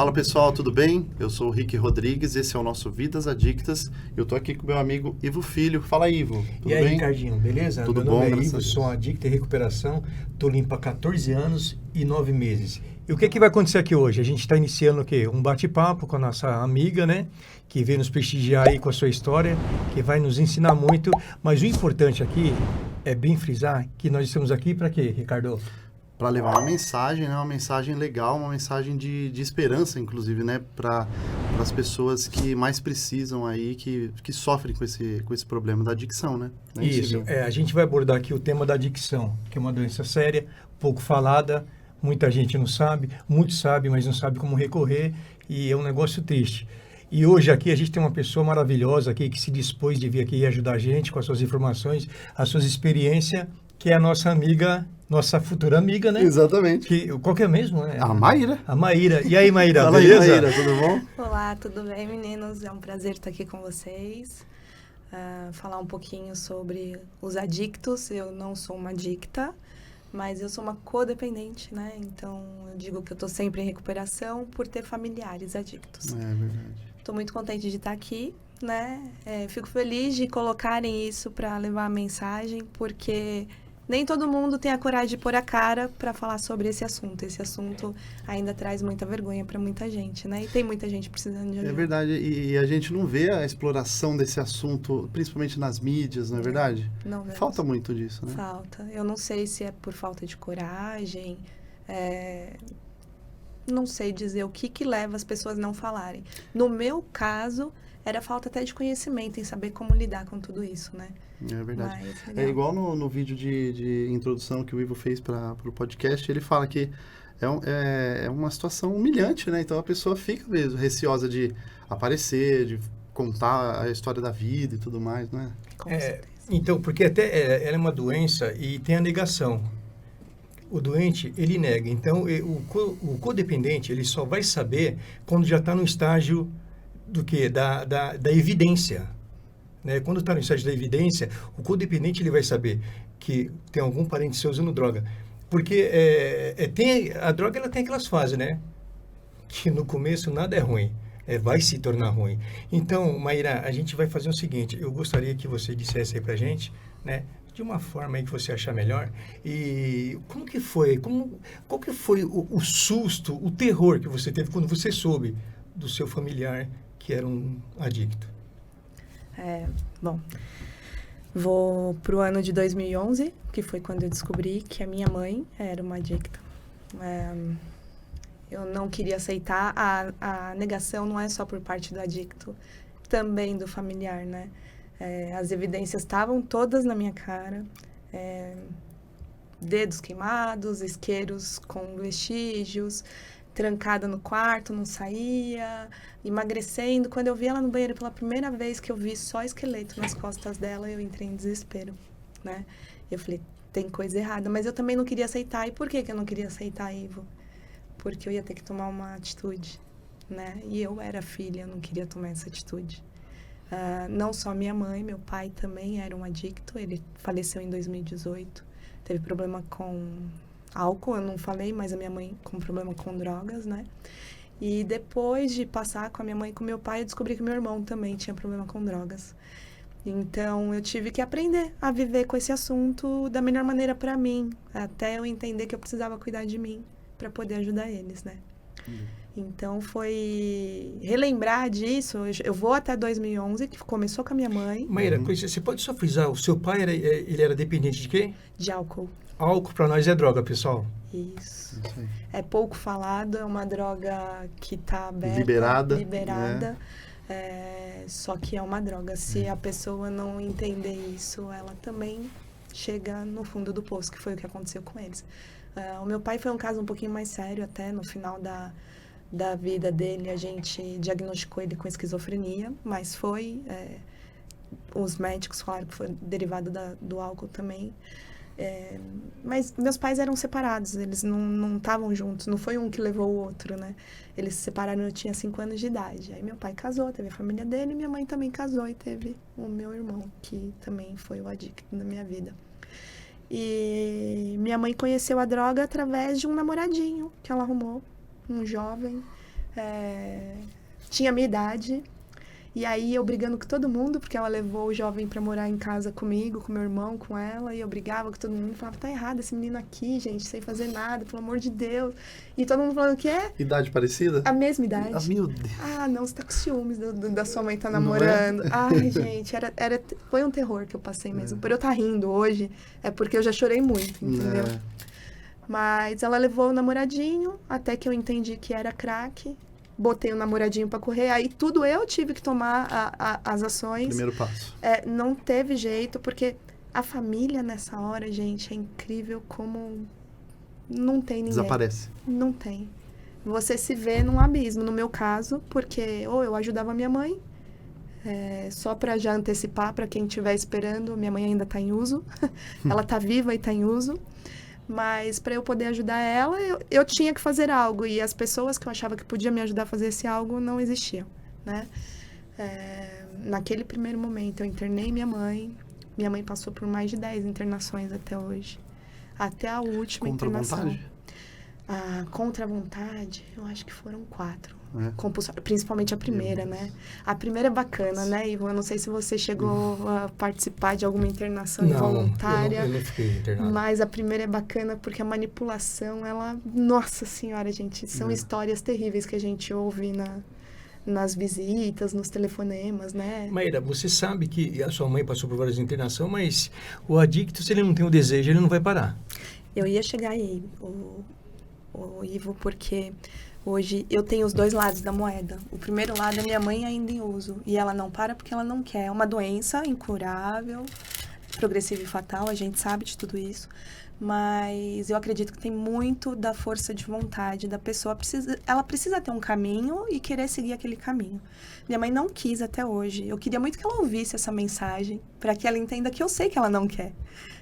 Fala pessoal, tudo bem? Eu sou o Rick Rodrigues, esse é o nosso Vidas Adictas. Eu tô aqui com meu amigo Ivo Filho. Fala, Ivo, tudo E aí, bem? Ricardinho, beleza? Tudo Meu bom, nome é graças Ivo, a Deus. sou um adicto em recuperação, tô limpo há 14 anos e 9 meses. E o que vai acontecer aqui hoje? A gente está iniciando o quê? Um bate-papo com a nossa amiga, né? Que veio nos prestigiar aí com a sua história, que vai nos ensinar muito. Mas o importante aqui é bem frisar que nós estamos aqui para quê, Ricardo? Para levar uma mensagem, né? Uma mensagem legal, uma mensagem de esperança, inclusive, né? Para as pessoas que mais precisam aí, que sofrem com esse problema da adicção, né? Não é Isso, Ivo? a gente vai abordar aqui o tema da adicção, que é uma doença séria, pouco falada, muita gente não sabe, muitos sabem, mas não sabe como recorrer, e é um negócio triste. E hoje aqui a gente tem uma pessoa maravilhosa aqui que se dispôs de vir aqui e ajudar a gente com as suas informações, as suas experiências, que é a nossa amiga, nossa futura amiga, né? Exatamente. Qual que é mesmo? Né? A Maíra. A Maíra. E aí, Maíra, Fala aí, beleza? Maíra, tudo bom? Olá, tudo bem, meninos? É um prazer estar aqui com vocês. Falar um pouquinho sobre os adictos. Eu não sou uma adicta, mas eu sou uma codependente, né? Então, eu digo que eu estou sempre em recuperação por ter familiares adictos. É verdade. Estou muito contente de estar aqui, né? Fico feliz de colocarem isso para levar a mensagem, porque nem todo mundo tem a coragem de pôr a cara para falar sobre esse assunto. Esse assunto ainda traz muita vergonha para muita gente, né? E tem muita gente precisando de ajuda. É verdade, e a gente não vê a exploração desse assunto, principalmente nas mídias, não é verdade? Não vemos. Falta muito disso, né? Falta. Eu não sei se é por falta de coragem, não sei dizer o que leva as pessoas a não falarem. No meu caso, era falta até de conhecimento em saber como lidar com tudo isso, né? É verdade. Mas, É igual no vídeo de introdução que o Ivo fez para o podcast, ele fala que é uma situação humilhante, né? Então a pessoa fica mesmo receosa de aparecer, de contar a história da vida e tudo mais, né? com certeza. Então, porque até ela é uma doença e tem a negação. O doente, ele nega. Então, o codependente, ele só vai saber quando já está no estágio do quê? Da evidência. Né? Quando está no estágio da evidência, o codependente ele vai saber que tem algum parente seu usando droga. Porque a droga ela tem aquelas fases, né? Que no começo nada é ruim. Vai se tornar ruim. Então, Maíra, a gente vai fazer o seguinte. Eu gostaria que você dissesse aí pra gente, né? De uma forma aí que você achar melhor. E como que foi? Qual que foi o susto, o terror que você teve quando você soube do seu familiar que era um adicto? Bom, vou pro ano de 2011, que foi quando eu descobri que a minha mãe era uma adicta. Eu não queria aceitar. A negação não é só por parte do adicto, também do familiar, né? As evidências estavam todas na minha cara. Dedos queimados, isqueiros com vestígios, trancada no quarto, não saía, emagrecendo. Quando eu vi ela no banheiro pela primeira vez, que eu vi só esqueleto nas costas dela, eu entrei em desespero, né? Eu falei, tem coisa errada. Mas eu também não queria aceitar. E por que eu não queria aceitar, Ivo? Porque eu ia ter que tomar uma atitude, né? E eu era filha, eu não queria tomar essa atitude. Não só minha mãe, meu pai também era um adicto. Ele faleceu em 2018. Teve problema com álcool, eu não falei, mas a minha mãe com problema com drogas, né? E depois de passar com a minha mãe e com meu pai, eu descobri que meu irmão também tinha problema com drogas. Então, eu tive que aprender a viver com esse assunto da melhor maneira para mim, até eu entender que eu precisava cuidar de mim para poder ajudar eles, né? Então, foi relembrar disso. Eu vou até 2011, que começou com a minha mãe. Maíra, você pode só frisar, o seu pai ele era dependente de quê? De álcool. Álcool para nós é droga, pessoal. Isso. É pouco falado, é uma droga que está aberta, liberada. Só que é uma droga. Se a pessoa não entender isso, ela também chega no fundo do poço, que foi o que aconteceu com eles. O meu pai foi um caso um pouquinho mais sério, até no final da vida dele, a gente diagnosticou ele com esquizofrenia, mas os médicos falaram que foi derivado do álcool também. Mas meus pais eram separados, eles não estavam juntos, não foi um que levou o outro, né? Eles se separaram, eu tinha 5 anos de idade. Aí meu pai casou, teve a família dele, e minha mãe também casou e teve o meu irmão, que também foi o adicto na minha vida. E minha mãe conheceu a droga através de um namoradinho que ela arrumou, um jovem. tinha a minha idade. E aí eu brigando com todo mundo, porque ela levou o jovem pra morar em casa comigo, com meu irmão, com ela, e eu brigava com todo mundo, falava, tá errado esse menino aqui, gente, sem fazer nada, pelo amor de Deus. E todo mundo falando que é Idade parecida? a mesma idade. Ah, meu Deus. Ah, não, você tá com ciúmes da sua mãe tá Não é? namorando. Ai, gente, foi um terror que eu passei mesmo. Por eu estar rindo hoje, é porque eu já chorei muito, entendeu? É. Mas ela levou o namoradinho, até que eu entendi que era crack. Botei o namoradinho pra correr, aí tudo eu tive que tomar as ações. Primeiro passo. Não teve jeito, porque a família nessa hora, gente, é incrível como não tem ninguém. Desaparece. Não tem. Você se vê num abismo, no meu caso, porque ou eu ajudava minha mãe, só pra já antecipar pra quem estiver esperando, minha mãe ainda tá em uso, ela tá viva e tá em uso. Mas para eu poder ajudar ela, eu tinha que fazer algo. E as pessoas que eu achava que podiam me ajudar a fazer esse algo não existiam, né? Naquele primeiro momento, eu internei minha mãe. Minha mãe passou por mais de 10 internações até hoje. Até a última Contra internação. a vontade? Contra a vontade, eu acho que foram 4. É. Principalmente a primeira, né? A primeira é bacana, né, Ivo? Eu não sei se você chegou a participar de alguma internação involuntária. Eu não fiquei internado. Mas a primeira é bacana porque a manipulação, ela... Nossa Senhora, gente, são histórias terríveis que a gente ouve nas visitas, nos telefonemas, né? Maíra, você sabe que a sua mãe passou por várias internações, mas o adicto, se ele não tem o desejo, ele não vai parar. Eu ia chegar aí, o Ivo, porque hoje eu tenho os 2 lados da moeda. O primeiro lado é minha mãe ainda em uso. E ela não para porque ela não quer. É uma doença incurável, progressiva e fatal, a gente sabe de tudo isso. Mas eu acredito que tem muito da força de vontade da pessoa. Ela precisa ter um caminho e querer seguir aquele caminho. Minha mãe não quis até hoje. Eu queria muito que ela ouvisse essa mensagem, para que ela entenda que eu sei que ela não quer,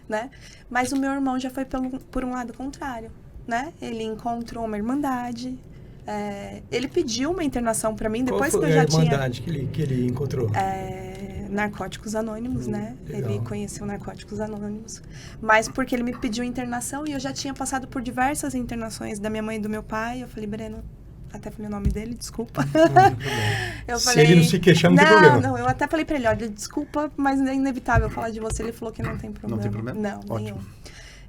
né? Mas o meu irmão já foi por um lado contrário, né? Ele encontrou uma irmandade. Ele pediu uma internação para mim depois Qual foi que eu já a tinha... irmandade que ele encontrou? Narcóticos Anônimos, né? Legal. Ele conheceu Narcóticos Anônimos. Mas porque ele me pediu internação e eu já tinha passado por diversas internações da minha mãe e do meu pai. Eu falei, Breno, até falei o nome dele, desculpa. Eu falei, se ele não se queixar, não tem problema. Não, eu até falei pra ele, olha, desculpa, mas é inevitável falar de você. Ele falou que não tem problema. Não tem problema? Não, Ótimo. nenhum.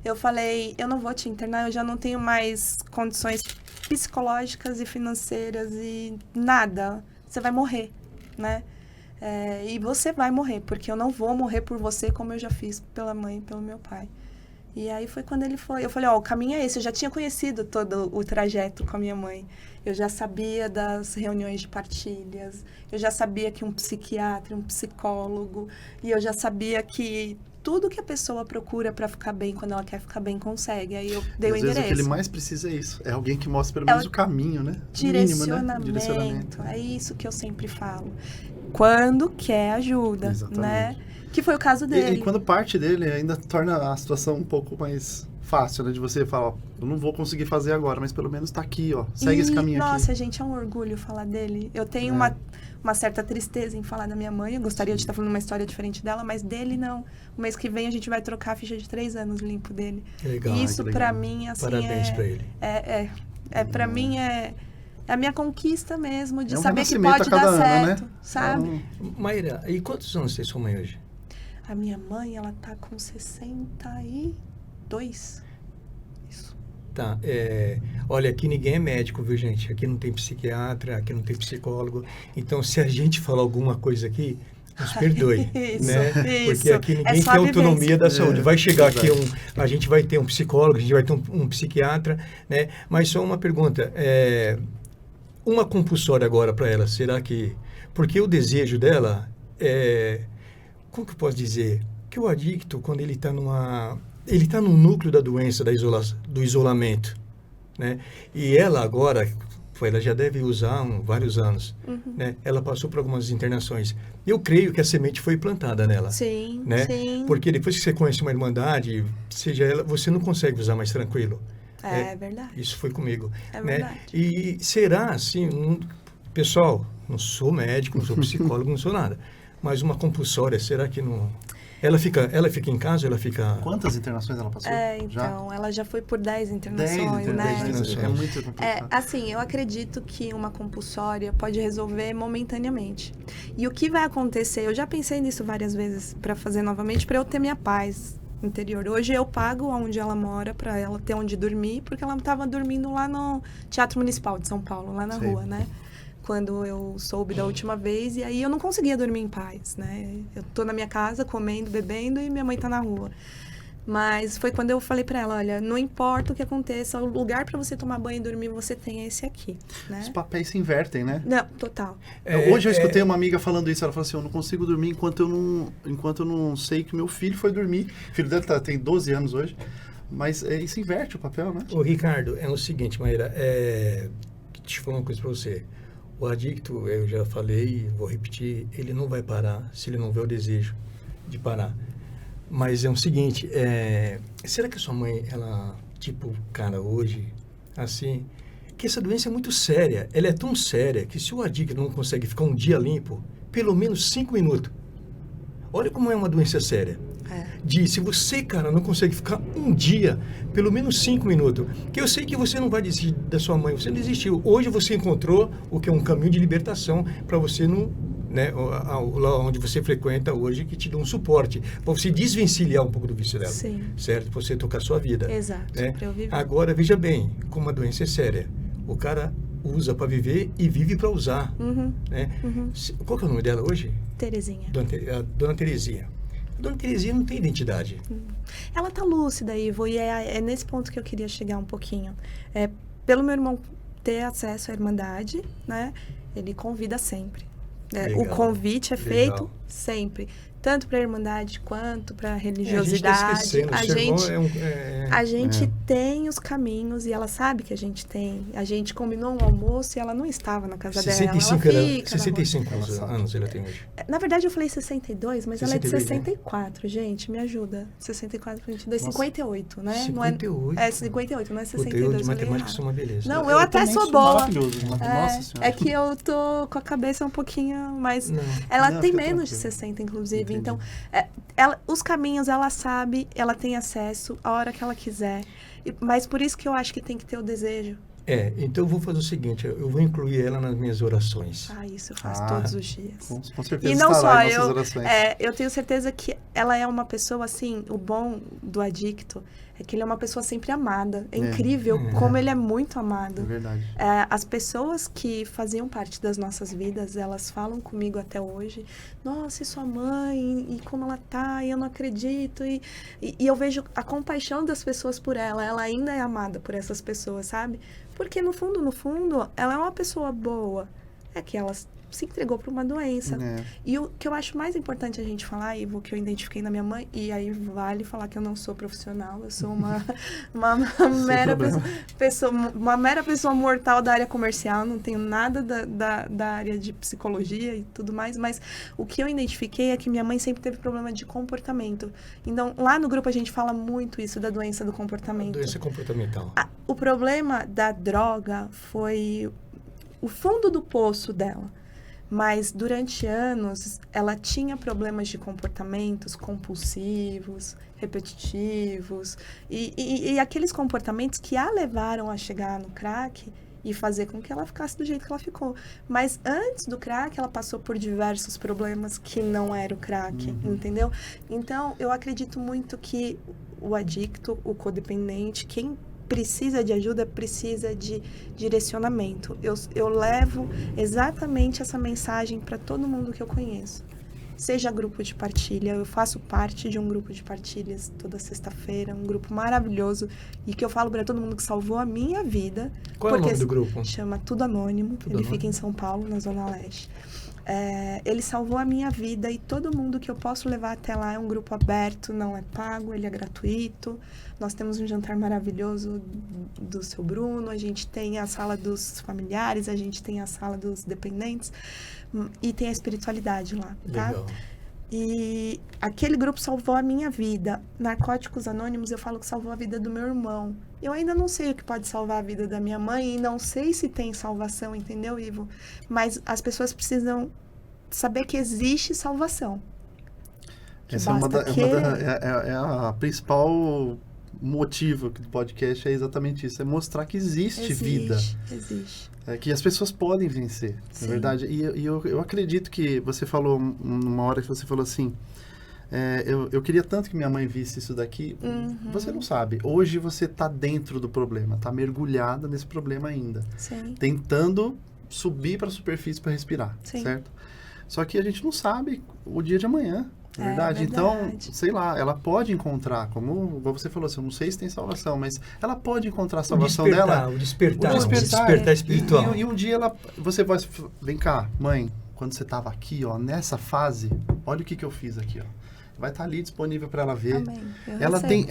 Eu falei, eu não vou te internar, eu já não tenho mais condições psicológicas e financeiras e nada. Você vai morrer, né? E você vai morrer, porque eu não vou morrer por você como eu já fiz pela mãe e pelo meu pai. E aí foi quando ele foi. Eu falei, o caminho é esse. Eu já tinha conhecido todo o trajeto com a minha mãe. Eu já sabia das reuniões de partilhas. Eu já sabia que um psiquiatra, um psicólogo. E eu já sabia que tudo que a pessoa procura para ficar bem, quando ela quer ficar bem, consegue. Aí eu dei o endereço. Às vezes o que ele mais precisa é isso. É alguém que mostre pelo menos o caminho, né? Direcionamento. Mínimo, né? Direcionamento. É isso que eu sempre falo. Quando quer ajuda, Exatamente. né? Que foi o caso dele. E quando parte dele, ainda torna a situação um pouco mais fácil, né? De você falar, ó, eu não vou conseguir fazer agora, mas pelo menos tá aqui, ó. Segue esse caminho nossa, aqui. gente, é um orgulho falar dele. Eu tenho uma certa tristeza em falar da minha mãe. Eu gostaria de estar falando uma história diferente dela, mas dele não. O mês que vem a gente vai trocar a ficha de 3 anos limpo dele. Legal. E isso que pra legal. mim, assim, Parabéns pra ele. Pra mim é a minha conquista mesmo, de É um saber que renascimento pode a cada dar ano, certo, né? sabe? Maíra, e quantos anos tem sua mãe hoje? A minha mãe, ela tá com 62. Isso. Tá, olha, aqui ninguém é médico, viu, gente? Aqui não tem psiquiatra, aqui não tem psicólogo. Então, se a gente falar alguma coisa aqui, nos perdoe, Isso, né? isso. Porque aqui ninguém só tem a autonomia vivência. da saúde. Vai chegar aqui verdade. a gente vai ter um psicólogo, a gente vai ter um psiquiatra, né? Mas só uma pergunta, uma compulsória agora para ela, será que... Porque o desejo dela como que eu posso dizer? Que o adicto, quando ele está ele está no núcleo da doença, do isolamento, né? E ela agora, ela já deve usar vários anos, né? Ela passou por algumas internações. Eu creio que a semente foi plantada nela. Sim, né? sim. Porque depois que você conhece uma irmandade, seja ela, você não consegue usar mais tranquilo. É verdade. Isso foi comigo. É né? verdade. E será assim, pessoal, não sou médico, não sou psicólogo, não sou nada, mas uma compulsória, será que não... Ela fica em casa, ela fica... Quantas internações ela passou? Então, ela já foi por 10 10 internações, né? internações. É muito complicado. Assim, eu acredito que uma compulsória pode resolver momentaneamente. E o que vai acontecer, eu já pensei nisso várias vezes para fazer novamente, para eu ter minha paz interior. Hoje eu pago onde ela mora para ela ter onde dormir, porque ela estava dormindo lá no Teatro Municipal de São Paulo, lá na rua, né? Quando eu soube da última vez, e aí eu não conseguia dormir em paz, né? Eu tô na minha casa, comendo, bebendo, e minha mãe tá na rua. Mas foi quando eu falei pra ela, olha, não importa o que aconteça, o lugar pra você tomar banho e dormir, você tem esse aqui, né? Os papéis se invertem, né? Não, total. Hoje eu escutei uma amiga falando isso, ela falou assim, eu não consigo dormir enquanto eu não sei que meu filho foi dormir. O filho dele tem 12 anos hoje, mas isso inverte o papel, né? Ô, Ricardo, é o seguinte, Maíra, deixa eu falar uma coisa pra você. O adicto, eu já falei, vou repetir, ele não vai parar se ele não vê o desejo de parar. Mas é o seguinte, será que a sua mãe, ela, tipo, cara, hoje, assim, que essa doença é muito séria. Ela é tão séria que se o adicto não consegue ficar um dia limpo, pelo menos 5 minutos. Olha como é uma doença séria. Se você, cara, não consegue ficar um dia, pelo menos 5 minutos, que eu sei que você não vai desistir da sua mãe, você não desistiu. Hoje você encontrou o que é um caminho de libertação para você não, né, lá onde você frequenta hoje, que te dá um suporte, para você desvencilhar um pouco do vício dela. Sim. Certo? Para você tocar a sua vida. Exato. Né? Pra eu viver. Agora, veja bem, como a doença é séria. O cara usa para viver e vive para usar. Né? Qual que é o nome dela hoje? Terezinha. Dona Terezinha. Dona Terezinha não tem identidade. Ela tá lúcida, Ivo, e é nesse ponto que eu queria chegar um pouquinho. Pelo meu irmão ter acesso à Irmandade, né? Ele convida sempre. O convite é feito sempre. Tanto para a Irmandade quanto para a religiosidade. A gente tem os caminhos e ela sabe que a gente tem. A gente combinou um almoço e ela não estava na casa dela. Ela fica 65 anos ela tem hoje. Na verdade, eu falei 62, mas 62, ela é de 64, né? Gente, me ajuda. 64 para 22, 58, né? 58? É 58, não é 62. Eu de matemática sou uma beleza. Não, eu até sou boa. Maravilhoso. Nossa Senhora. É que eu tô com a cabeça um pouquinho mais... Não. Ela tem menos de 60, inclusive. Entendi. Então, os caminhos, ela sabe, ela tem acesso a hora que ela quiser. Mas por isso que eu acho que tem que ter o desejo. Então eu vou fazer o seguinte, eu vou incluir ela nas minhas orações. Isso eu faço todos os dias. Com certeza E não só, eu tenho certeza que ela é uma pessoa, assim, o bom do adicto é que ele é uma pessoa sempre amada. É incrível como ele é muito amado. É verdade. As pessoas que faziam parte das nossas vidas, elas falam comigo até hoje, nossa, e sua mãe, e como ela tá, e eu não acredito, e eu vejo a compaixão das pessoas por ela ainda é amada por essas pessoas, sabe? Porque no fundo, ela é uma pessoa boa, é que ela se entregou para uma doença. E o que eu acho mais importante a gente falar, Ivo, que eu identifiquei na minha mãe, e aí vale falar que eu não sou profissional, eu sou uma mera pessoa mortal da área comercial, não tenho nada da área de psicologia e tudo mais, mas o que eu identifiquei é que minha mãe sempre teve problema de comportamento. Então, lá no grupo a gente fala muito isso da doença do comportamento. Doença comportamental. O problema da droga foi o fundo do poço dela. Mas durante anos ela tinha problemas de comportamentos compulsivos, repetitivos e aqueles comportamentos que a levaram a chegar no crack e fazer com que ela ficasse do jeito que ela ficou. Mas antes do crack ela passou por diversos problemas que não era o crack, entendeu? Então eu acredito muito que o adicto, o codependente, quem precisa de ajuda, precisa de direcionamento. Eu levo exatamente essa mensagem para todo mundo que eu conheço. Seja grupo de partilha, eu faço parte de um grupo de partilhas toda sexta-feira, um grupo maravilhoso, e que eu falo para todo mundo que salvou a minha vida. Qual é o nome do grupo? Chama Tudo Anônimo, fica em São Paulo, na Zona Leste. Ele salvou a minha vida e todo mundo que eu posso levar até lá é um grupo aberto, não é pago, ele é gratuito. Nós temos um jantar maravilhoso do seu Bruno, a gente tem a sala dos familiares, a gente tem a sala dos dependentes e tem a espiritualidade lá, tá? Legal. E aquele grupo salvou a minha vida. Narcóticos Anônimos, eu falo que salvou a vida do meu irmão. Eu ainda não sei o que pode salvar a vida da minha mãe e não sei se tem salvação, entendeu, Ivo? Mas as pessoas precisam saber que existe salvação. que Essa é basta é a principal motivo do podcast, é exatamente isso, é mostrar que existe vida. Existe. Que as pessoas podem vencer, Sim. na verdade. E eu acredito que você falou, numa hora que você falou assim, eu queria tanto que minha mãe visse isso daqui. Você não sabe. Hoje você está dentro do problema, está mergulhada nesse problema ainda. Sim. Tentando subir para a superfície para respirar, Sim. certo? Só que a gente não sabe o dia de amanhã. É verdade. Então, sei lá, ela pode encontrar, como você falou, assim, eu não sei se tem salvação, mas ela pode encontrar a salvação dela. O despertar espiritual. E um dia você vai, vem cá, mãe, quando você estava aqui, ó, nessa fase, olha o que eu fiz aqui, ó. Vai estar ali disponível para ela ver. Amém.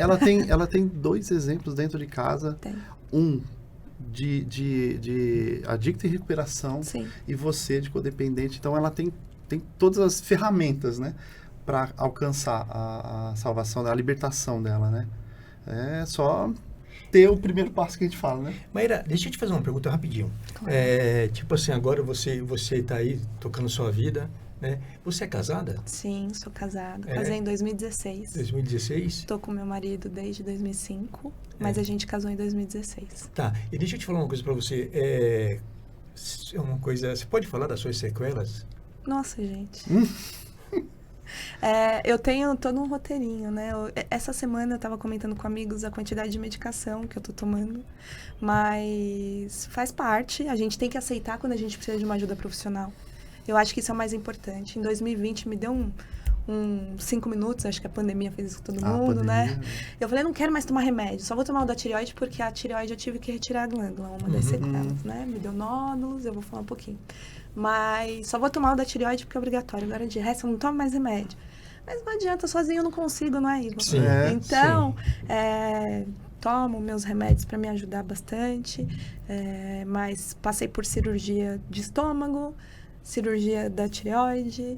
Ela tem 2 exemplos dentro de casa. Tem. Um de adicto em recuperação. Sim. E você de codependente. Então ela tem todas as ferramentas, né, para alcançar a salvação, a libertação dela, né? É só ter o primeiro passo que a gente fala, né? Maíra, deixa eu te fazer uma pergunta rapidinho. Claro. Tipo assim, agora você está aí tocando sua vida, né? Você é casada? Sim, sou casada. Casei em 2016. 2016? Estou com meu marido desde 2005, mas a gente casou em 2016. Tá, e deixa eu te falar uma coisa para você. É uma coisa... Você pode falar das suas sequelas? Nossa, gente. Eu tenho todo um roteirinho, né? Essa semana eu estava comentando com amigos a quantidade de medicação que eu tô tomando, mas faz parte, a gente tem que aceitar quando a gente precisa de uma ajuda profissional. Eu acho que isso é o mais importante. Em 2020 me deu uns 5 minutos, acho que a pandemia fez isso com todo mundo, né? Eu falei, não quero mais tomar remédio, só vou tomar o da tireoide, porque a tireoide eu tive que retirar a glândula, uma das sequelas, né? Me deu nódulos, eu vou falar um pouquinho. Mas só vou tomar o da tireoide porque é obrigatório, agora de resto eu não tomo mais remédio. Mas não adianta, sozinho eu não consigo, não é, Igor? Sim, então, tomo meus remédios para me ajudar bastante, mas passei por cirurgia de estômago, cirurgia da tireoide.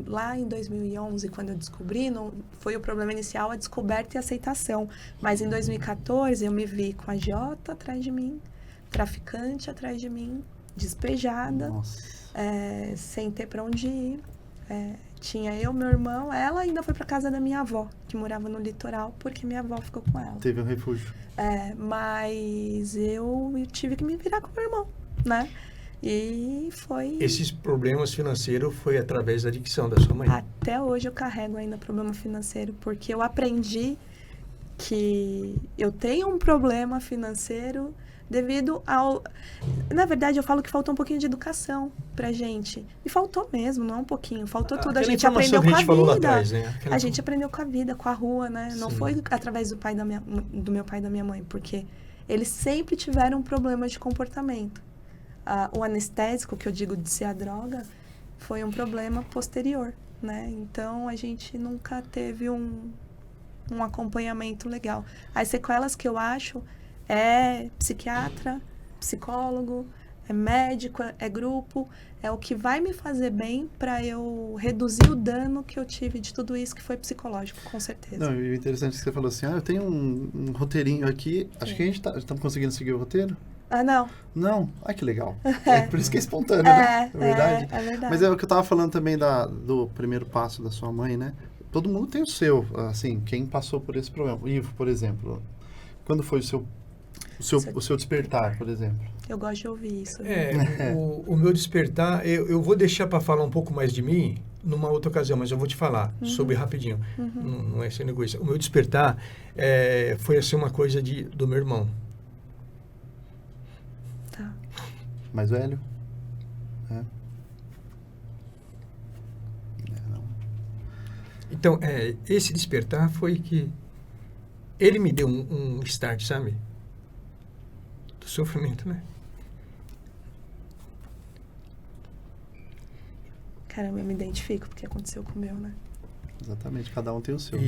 Lá em 2011, quando eu descobri, não foi o problema inicial, a descoberta e a aceitação. Mas em 2014, eu me vi com a agiota atrás de mim, traficante atrás de mim, despejada, sem ter para onde ir. Tinha eu, meu irmão, ela ainda foi para casa da minha avó, que morava no litoral, porque minha avó ficou com ela. Teve um refúgio. Mas eu tive que me virar com meu irmão, né? E foi... Esses problemas financeiros foi através da adicção da sua mãe? Até hoje eu carrego ainda problema financeiro, porque eu aprendi que eu tenho um problema financeiro devido ao... Na verdade, eu falo que faltou um pouquinho de educação pra gente. E faltou mesmo, não é um pouquinho. Faltou tudo. A gente aprendeu com a vida. Falou lá atrás, né? A gente aprendeu com a vida, com a rua, né? Não Sim. foi através do meu pai e da minha mãe, porque eles sempre tiveram problemas de comportamento. O anestésico, que eu digo de ser a droga, foi um problema posterior, né? Então, a gente nunca teve um acompanhamento legal. As sequelas que eu acho é psiquiatra, psicólogo, é médico, é grupo, é o que vai me fazer bem para eu reduzir o dano que eu tive de tudo isso que foi psicológico, com certeza. Não, e o interessante é que você falou assim, eu tenho um roteirinho aqui, acho que a gente estamos conseguindo seguir o roteiro? Não. Não? Ah, que legal. Por isso que é espontâneo, né? É verdade. É verdade. Mas é o que eu tava falando também do primeiro passo da sua mãe, né? Todo mundo tem o seu, assim, quem passou por esse problema. O Ivo, por exemplo, quando foi o seu despertar, por exemplo? Eu gosto de ouvir isso. O meu despertar, eu vou deixar para falar um pouco mais de mim numa outra ocasião, mas eu vou te falar sobre rapidinho. Não é sendo egoísta. O meu despertar foi assim uma coisa do meu irmão. Tá. Mais velho? Não. Então, esse despertar foi que ele me deu um start, sabe? Do sofrimento, né? Caramba, eu me identifico porque aconteceu com o meu, né? Exatamente, cada um tem o seu.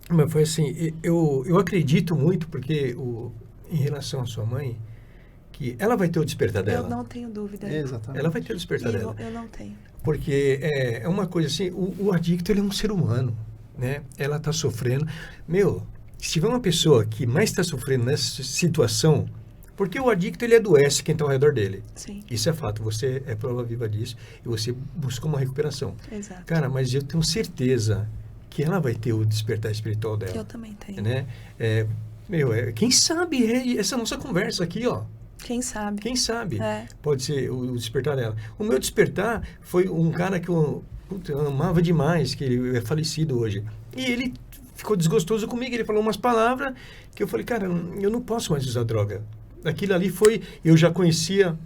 Mas foi assim, eu acredito muito, porque em relação à sua mãe, que ela vai ter o despertar dela. Eu não tenho dúvida. Exatamente. Ela vai ter o despertar dela. Eu não tenho. Porque é uma coisa assim, o adicto ele é um ser humano, né? Ela está sofrendo. Se tiver uma pessoa que mais está sofrendo nessa situação, Porque o adicto, ele adoece quem está ao redor dele. Sim, Isso é fato, você é prova viva disso e você buscou uma recuperação. exato. Cara, mas eu tenho certeza que ela vai ter o despertar espiritual dela. Eu também tenho. Né? Quem sabe essa nossa conversa aqui, ó. Quem sabe? Quem sabe É. pode ser o despertar dela. O meu despertar foi um cara que eu amava demais, que ele é falecido hoje. E ele ficou desgostoso comigo, ele falou umas palavras que eu falei, cara, eu não posso mais usar droga. Aquilo ali foi, eu já conhecia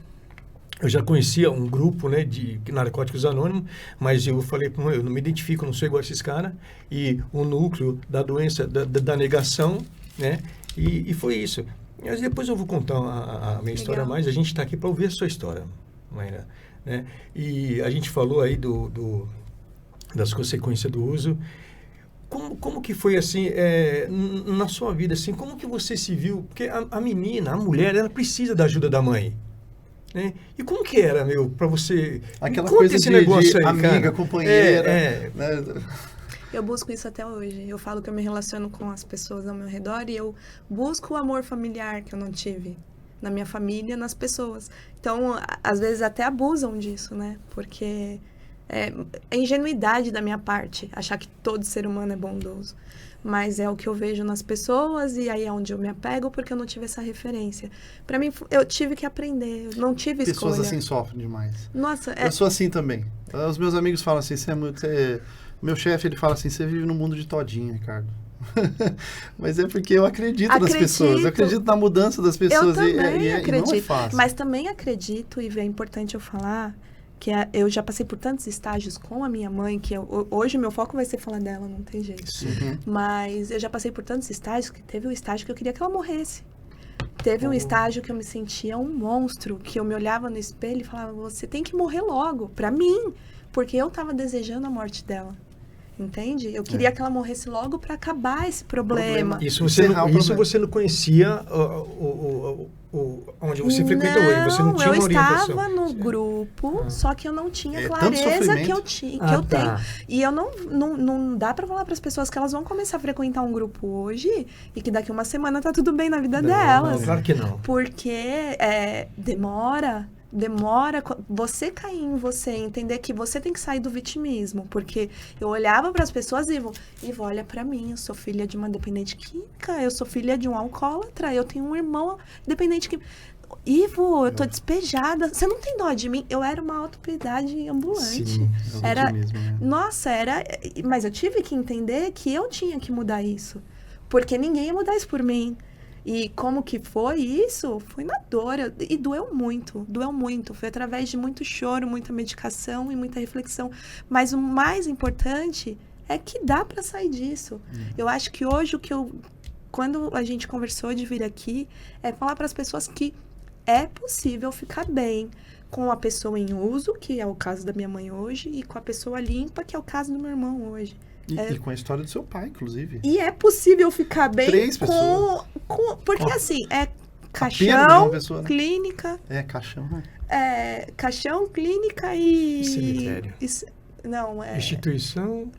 um grupo, né, de narcóticos anônimos, mas eu falei, eu não me identifico, não sou igual a esses caras, e o núcleo da doença, da negação, né, e foi isso. Mas depois eu vou contar a minha história mais, a gente está aqui para ouvir a sua história, Mayra, né, e a gente falou aí das consequências do uso. Como que foi, assim, na sua vida, assim, como que você se viu? Porque a menina, a mulher, ela precisa da ajuda da mãe, né? E como que era, para você... Aquela Conta coisa esse de negócio aí, amiga, cara. companheira. Né? Eu busco isso até hoje. Eu falo que eu me relaciono com as pessoas ao meu redor e eu busco o amor familiar que eu não tive na minha família, nas pessoas. Então, às vezes até abusam disso, né? Porque é ingenuidade da minha parte achar que todo ser humano é bondoso. Mas é o que eu vejo nas pessoas e aí é onde eu me apego porque eu não tive essa referência. Pra mim, eu tive que aprender, eu não tive escolha. Pessoas assim sofrem demais. Nossa, Eu sou assim também. Os meus amigos falam assim, meu chefe, ele fala assim, você vive num mundo de todinha, Ricardo. Mas é porque eu acredito nas pessoas, eu acredito na mudança das pessoas. Eu também acredito, e não é fácil. mas também acredito, e é importante eu falar, que eu já passei por tantos estágios com a minha mãe, que hoje meu foco vai ser falar dela, não tem jeito. Uhum. Mas eu já passei por tantos estágios, que teve um estágio que eu queria que ela morresse. Teve um estágio que eu me sentia um monstro, que eu me olhava no espelho e falava, você tem que morrer logo, pra mim, porque eu tava desejando a morte dela. Entende? Eu queria que ela morresse logo para acabar esse problema. Isso você não conhecia onde você frequenta hoje? Você não tinha uma orientação? Eu estava no grupo, só que eu não tinha clareza que eu tenho. E eu não dá para falar para as pessoas que elas vão começar a frequentar um grupo hoje e que daqui uma semana tá tudo bem na vida delas. Não, claro que não. Porque demora você cair em você, entender que você tem que sair do vitimismo, porque eu olhava para as pessoas e Ivo, olha para mim, eu sou filha de uma dependente química, eu sou filha de um alcoólatra, eu tenho um irmão dependente químico. Ivo, eu tô despejada, você não tem dó de mim? Eu era uma autopiedade ambulante. Sim, vitimismo, né? Nossa, mas eu tive que entender que eu tinha que mudar isso, porque ninguém ia mudar isso por mim. E como que foi isso? Foi na dor. E doeu muito. Foi através de muito choro, muita medicação e muita reflexão. Mas o mais importante é que dá para sair disso. Eu acho que hoje quando a gente conversou de vir aqui, é falar para as pessoas que é possível ficar bem com a pessoa em uso, que é o caso da minha mãe hoje, e com a pessoa limpa, que é o caso do meu irmão hoje. E com a história do seu pai, inclusive. E é possível ficar bem 3 pessoas. Porque assim, caixão, pessoa, né? Clínica. Caixão, né? Caixão, clínica e... Cemitério. Instituição.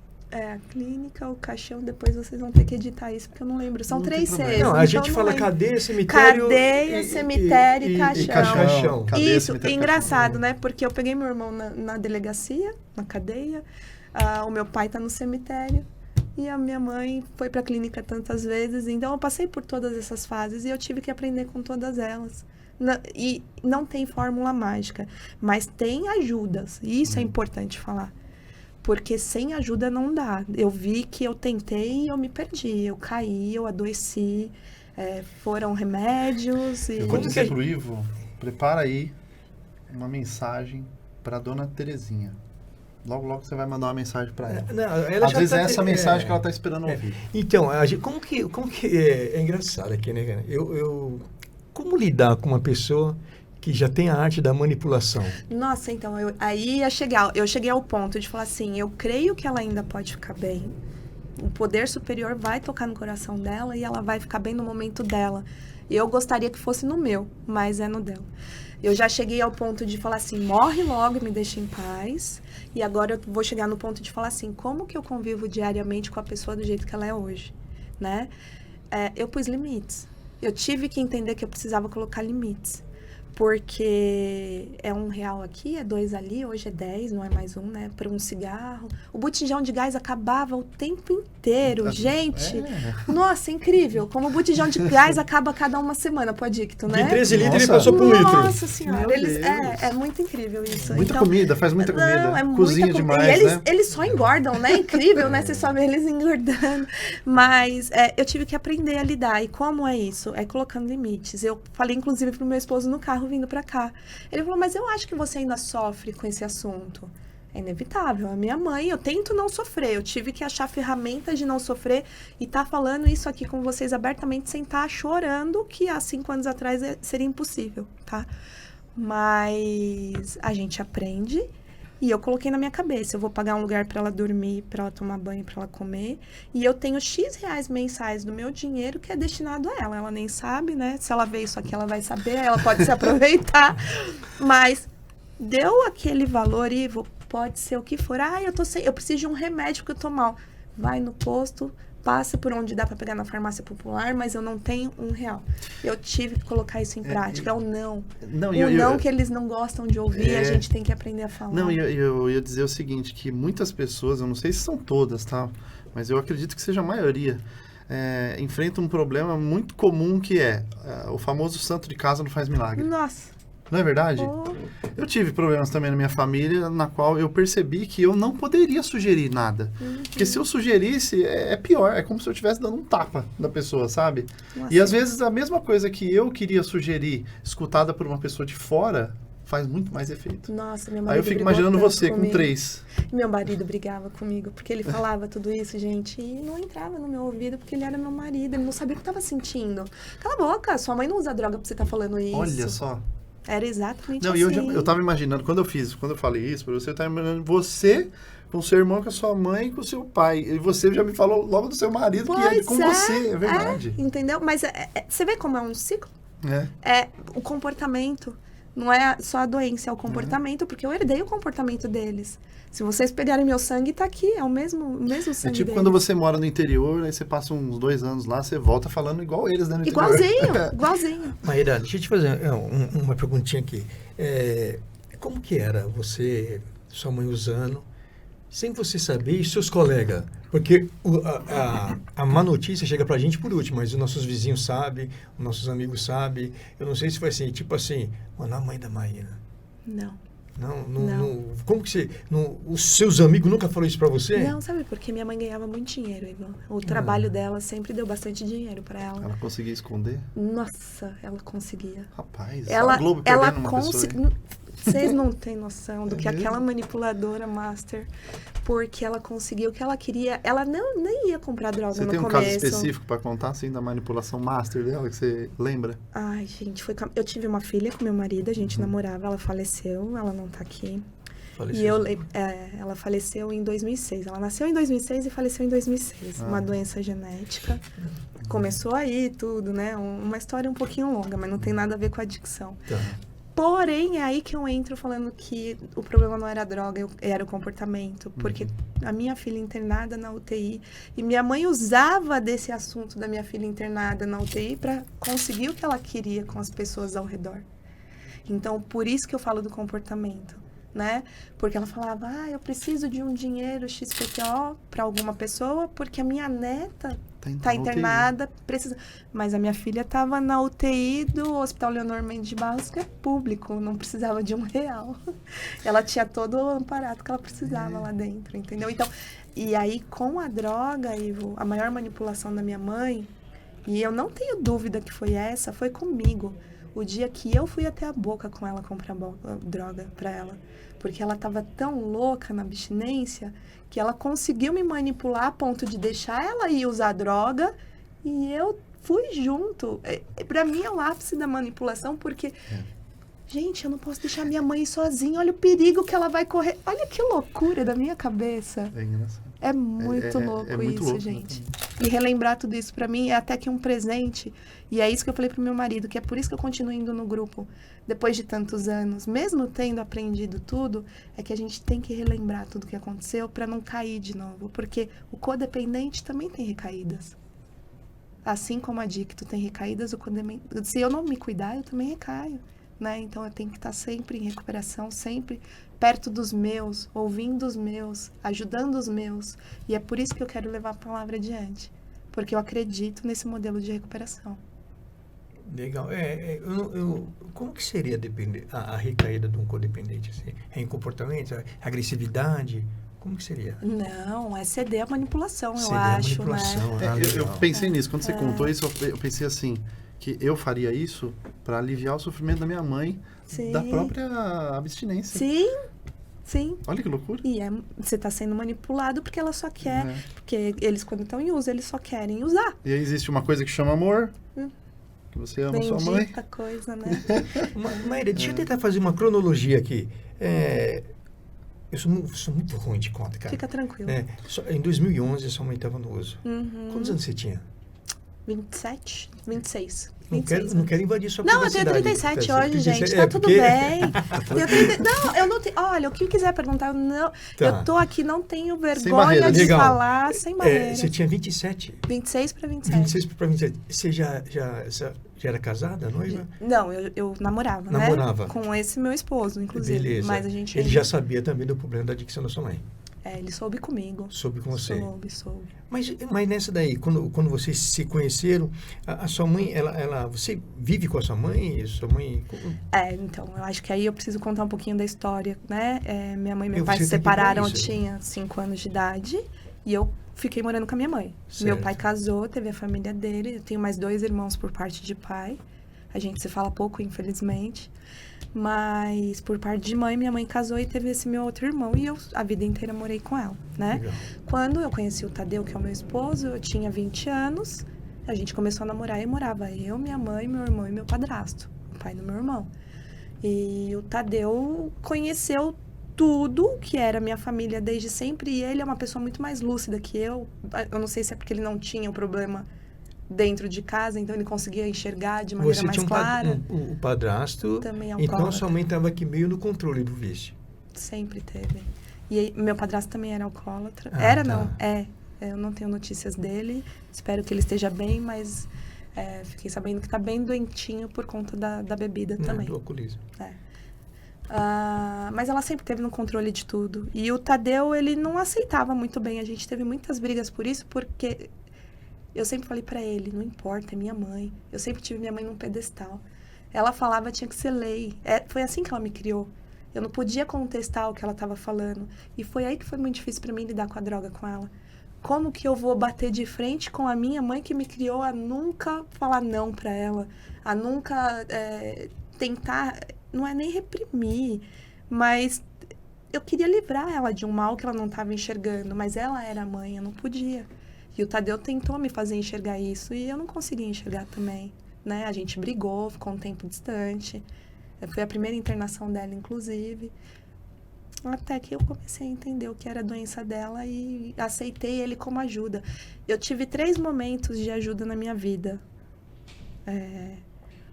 Clínica, o caixão, depois vocês vão ter que editar isso, porque eu não lembro. São 3 Cs. Não, a gente fala cadeia, cemitério... Cadeia, cemitério e caixão. Cadeia, isso, cemitério, engraçado, caixão. né? Porque eu peguei meu irmão na delegacia, na cadeia, o meu pai tá no cemitério, e a minha mãe foi pra clínica tantas vezes, então eu passei por todas essas fases e eu tive que aprender com todas elas. E não tem fórmula mágica, mas tem ajudas, e isso é importante falar. Porque sem ajuda não dá. Eu vi que eu tentei e eu me perdi. Eu caí, eu adoeci. Foram remédios. Eu vou dizer pro Ivo, prepara aí uma mensagem para dona Terezinha. Logo, logo você vai mandar uma mensagem para ela. Não, às vezes é essa mensagem que ela tá esperando ouvir. Então, como que é engraçado aqui, né, cara? Como lidar com uma pessoa que já tem a arte da manipulação? Nossa, então, eu cheguei ao ponto de falar assim, eu creio que ela ainda pode ficar bem. O poder superior vai tocar no coração dela e ela vai ficar bem no momento dela. Eu gostaria que fosse no meu, mas é no dela. Eu já cheguei ao ponto de falar assim, morre logo e me deixa em paz. E agora eu vou chegar no ponto de falar assim, como que eu convivo diariamente com a pessoa do jeito que ela é hoje, né? Eu pus limites. eu tive que entender que eu precisava colocar limites. Porque é R$1 aqui, é 2 ali, hoje é 10, não é mais um, né? Para um cigarro. O botijão de gás acabava o tempo inteiro, gente. Nossa, incrível. Como o botijão de gás acaba a cada uma semana, pro adicto, né? De 13 litros ele Nossa. passou por 1 litro. Nossa senhora, Meu eles, Deus. é muito incrível isso. Muita Então, comida, faz muita comida. não, é Cozinha muita demais, E eles, né? eles só engordam, né? Incrível, né? Você só vê eles engordando. Mas eu tive que aprender a lidar. E como é isso? É colocando limites. Eu falei, inclusive, pro meu esposo no carro vindo pra cá. Ele falou, mas eu acho que você ainda sofre com esse assunto. É inevitável. A minha mãe, eu tento não sofrer. Eu tive que achar ferramentas de não sofrer e tá falando isso aqui com vocês abertamente sem estar chorando, que há 5 anos atrás seria impossível, tá? Mas a gente aprende e eu coloquei na minha cabeça, eu vou pagar um lugar para ela dormir, para ela tomar banho, para ela comer, e eu tenho X reais mensais do meu dinheiro que é destinado a ela. Ela nem sabe, né? Se ela vê isso aqui, ela vai saber, ela pode se aproveitar, mas deu aquele valor, Ivo, pode ser o que for. Eu preciso de um remédio porque eu tô mal. Vai no posto, passa por onde dá para pegar na farmácia popular, mas eu não tenho R$1. Eu tive que colocar isso em prática. É o não. Não que eles não gostam de ouvir, a gente tem que aprender a falar. Não, eu ia dizer o seguinte, que muitas pessoas, eu não sei se são todas, tá? Mas eu acredito que seja a maioria, enfrentam um problema muito comum que é o famoso santo de casa não faz milagre. Nossa. Não é verdade? Oh. Eu tive problemas também na minha família, na qual eu percebi que eu não poderia sugerir nada. Porque se eu sugerisse, é pior. É como se eu estivesse dando um tapa na pessoa, sabe? Nossa. E às vezes a mesma coisa que eu queria sugerir, escutada por uma pessoa de fora, faz muito mais efeito. Nossa, meu marido Aí eu fico brigou imaginando tanto você comigo. com 3. Meu marido brigava comigo, porque ele falava tudo isso, gente, e não entrava no meu ouvido, porque ele era meu marido, ele não sabia o que eu tava sentindo. Cala a boca, sua mãe não usa droga pra você estar falando isso. Olha só. Era exatamente Não, assim. e eu tava imaginando, quando eu falei isso pra você, eu tava imaginando você com seu irmão, com a sua mãe e com o seu pai. E você já me falou logo do seu marido, que é com você, é verdade. Entendeu? Mas você vê como é um ciclo? É. O comportamento. Não é só a doença, é o comportamento, porque eu herdei o comportamento deles. Se vocês pegarem meu sangue, tá aqui, é o mesmo sangue É tipo deles. quando você mora no interior, aí você passa uns 2 anos lá, você volta falando igual eles, né, no interior. Igualzinho. Maíra, deixa eu te fazer uma perguntinha aqui. Como que era você, sua mãe usando, sem você saber, e seus colegas? Porque a má notícia chega pra gente por último, mas os nossos vizinhos sabem, os nossos amigos sabem. Eu não sei se foi assim, tipo assim, mano, a mãe da Maíra. Não. Não. Como que você... os seus amigos nunca falaram isso pra você? Não, sabe, porque minha mãe ganhava muito dinheiro, Ivan. O trabalho dela sempre deu bastante dinheiro pra ela. Ela conseguia esconder? Nossa, ela conseguia. Rapaz, Ela a Globo perdendo uma pessoa. Vocês não têm noção do que aquela manipuladora master, porque ela conseguiu o que ela queria. Ela nem ia comprar droga no começo. Você tem um caso específico pra contar, assim, da manipulação master dela, que você lembra? Ai, gente, eu tive uma filha com meu marido, a gente namorava, ela faleceu, ela não tá aqui. Faleceu. E ela faleceu em 2006. Ela nasceu em 2006 e faleceu em 2006. Uma doença genética. Começou aí tudo, né? Uma história um pouquinho longa, mas não tem nada a ver com a adicção. Tá. Porém, é aí que eu entro falando que o problema não era a droga, era o comportamento. Porque a minha filha internada na UTI, e minha mãe usava desse assunto da minha filha internada na UTI para conseguir o que ela queria com as pessoas ao redor. Então, por isso que eu falo do comportamento, né? Porque ela falava, eu preciso de um dinheiro XPTO para alguma pessoa, porque a minha neta tá internada, precisa... Mas a minha filha estava na UTI do Hospital Leonor Mendes de Barros, que é público, não precisava de R$1. Ela tinha todo o amparato que ela precisava lá dentro, entendeu? Então, e aí com a droga, Ivo, a maior manipulação da minha mãe, e eu não tenho dúvida que foi essa, foi comigo. O dia que eu fui até a boca com ela comprar droga pra ela. Porque ela tava tão louca na abstinência que ela conseguiu me manipular a ponto de deixar ela ir usar droga e eu fui junto. Pra mim é o ápice da manipulação, porque... Gente, eu não posso deixar minha mãe sozinha. Olha o perigo que ela vai correr. Olha que loucura da minha cabeça. É engraçado. É muito louco muito isso, louco, gente. exatamente. E relembrar tudo isso pra mim é até que um presente. E é isso que eu falei pro meu marido, que é por isso que eu continuo indo no grupo depois de tantos anos. Mesmo tendo aprendido tudo, é que a gente tem que relembrar tudo que aconteceu pra não cair de novo. Porque o codependente também tem recaídas. Assim como adicto tem recaídas, se eu não me cuidar, eu também recaio, né? Então, eu tenho que estar sempre em recuperação, sempre perto dos meus, ouvindo os meus, ajudando os meus. E é por isso que eu quero levar a palavra adiante, porque eu acredito nesse modelo de recuperação. Legal. Como que seria a recaída de um codependente? Assim? É em comportamento, agressividade? Como que seria? Não, é ceder a manipulação, Ceder eu à acho, manipulação, né? Eu pensei nisso. Quando você contou isso, eu pensei assim, que eu faria isso para aliviar o sofrimento da minha mãe, Sim. da própria abstinência. Sim. Olha que loucura. E você está sendo manipulado porque ela só quer. É. Porque eles, quando estão em uso, eles só querem usar. E aí existe uma coisa que chama amor, que você ama sua mãe. Bendita coisa, né? Maíra, deixa eu tentar fazer uma cronologia aqui. Eu sou muito ruim de conta, cara. Fica tranquilo. Em 2011, sua mãe estava no uso. Uhum. Quantos anos você tinha? 27, 26. Não quero invadir sua Não, eu privacidade. tenho 37 hoje, gente. Tá tudo bem. Não, eu não tenho. Olha, o que quiser perguntar, eu tô aqui, não tenho vergonha de falar sem barreira. Você tinha 27? 26 para 27. 26 para 27. Você já era casada, noiva? Não, eu namorava, né? Com esse meu esposo, inclusive. Beleza. Mas a gente ele já sabia também do problema da adicção da sua mãe? Ele soube comigo. Soube com você? Soube. Mas nessa daí, quando vocês se conheceram, a sua mãe, você vive com a sua mãe? Sua mãe... Então, eu acho que aí eu preciso contar um pouquinho da história, né? Minha mãe e meu pai se separaram, eu tinha 5 anos de idade, e eu fiquei morando com a minha mãe. Certo. Meu pai casou, teve a família dele, eu tenho mais 2 irmãos por parte de pai. A gente se fala pouco, infelizmente. Mas, por parte de mãe, minha mãe casou e teve esse meu outro irmão. E eu, a vida inteira, morei com ela, né? Legal. Quando eu conheci o Tadeu, que é o meu esposo, eu tinha 20 anos. A gente começou a namorar e morava eu, minha mãe, meu irmão e meu padrasto. O pai do meu irmão. E o Tadeu conheceu tudo que era minha família desde sempre. E ele é uma pessoa muito mais lúcida que eu. Eu não sei se é porque ele não tinha o problema dentro de casa, então ele conseguia enxergar de maneira mais clara. O padrasto, também é então sua mãe estava aqui meio no controle do vício. Sempre teve. E aí, meu padrasto também era alcoólatra. Não, eu não tenho notícias dele, espero que ele esteja bem, mas fiquei sabendo que está bem doentinho por conta da bebida também. Do alcoolismo. Mas ela sempre teve no controle de tudo. E o Tadeu, ele não aceitava muito bem, a gente teve muitas brigas por isso, porque... Eu sempre falei pra ele, não importa, é minha mãe. Eu sempre tive minha mãe num pedestal. Ela falava, tinha que ser lei. Foi assim que ela me criou. Eu não podia contestar o que ela estava falando. E foi aí que foi muito difícil pra mim lidar com a droga com ela. Como que eu vou bater de frente com a minha mãe que me criou a nunca falar não pra ela? A nunca tentar, não é nem reprimir, mas eu queria livrar ela de um mal que ela não estava enxergando. Mas ela era a mãe, eu não podia. E o Tadeu tentou me fazer enxergar isso e eu não conseguia enxergar também, né? A gente brigou, ficou um tempo distante. Foi a primeira internação dela, inclusive. Até que eu comecei a entender o que era a doença dela e aceitei ele como ajuda. Eu tive 3 momentos de ajuda na minha vida.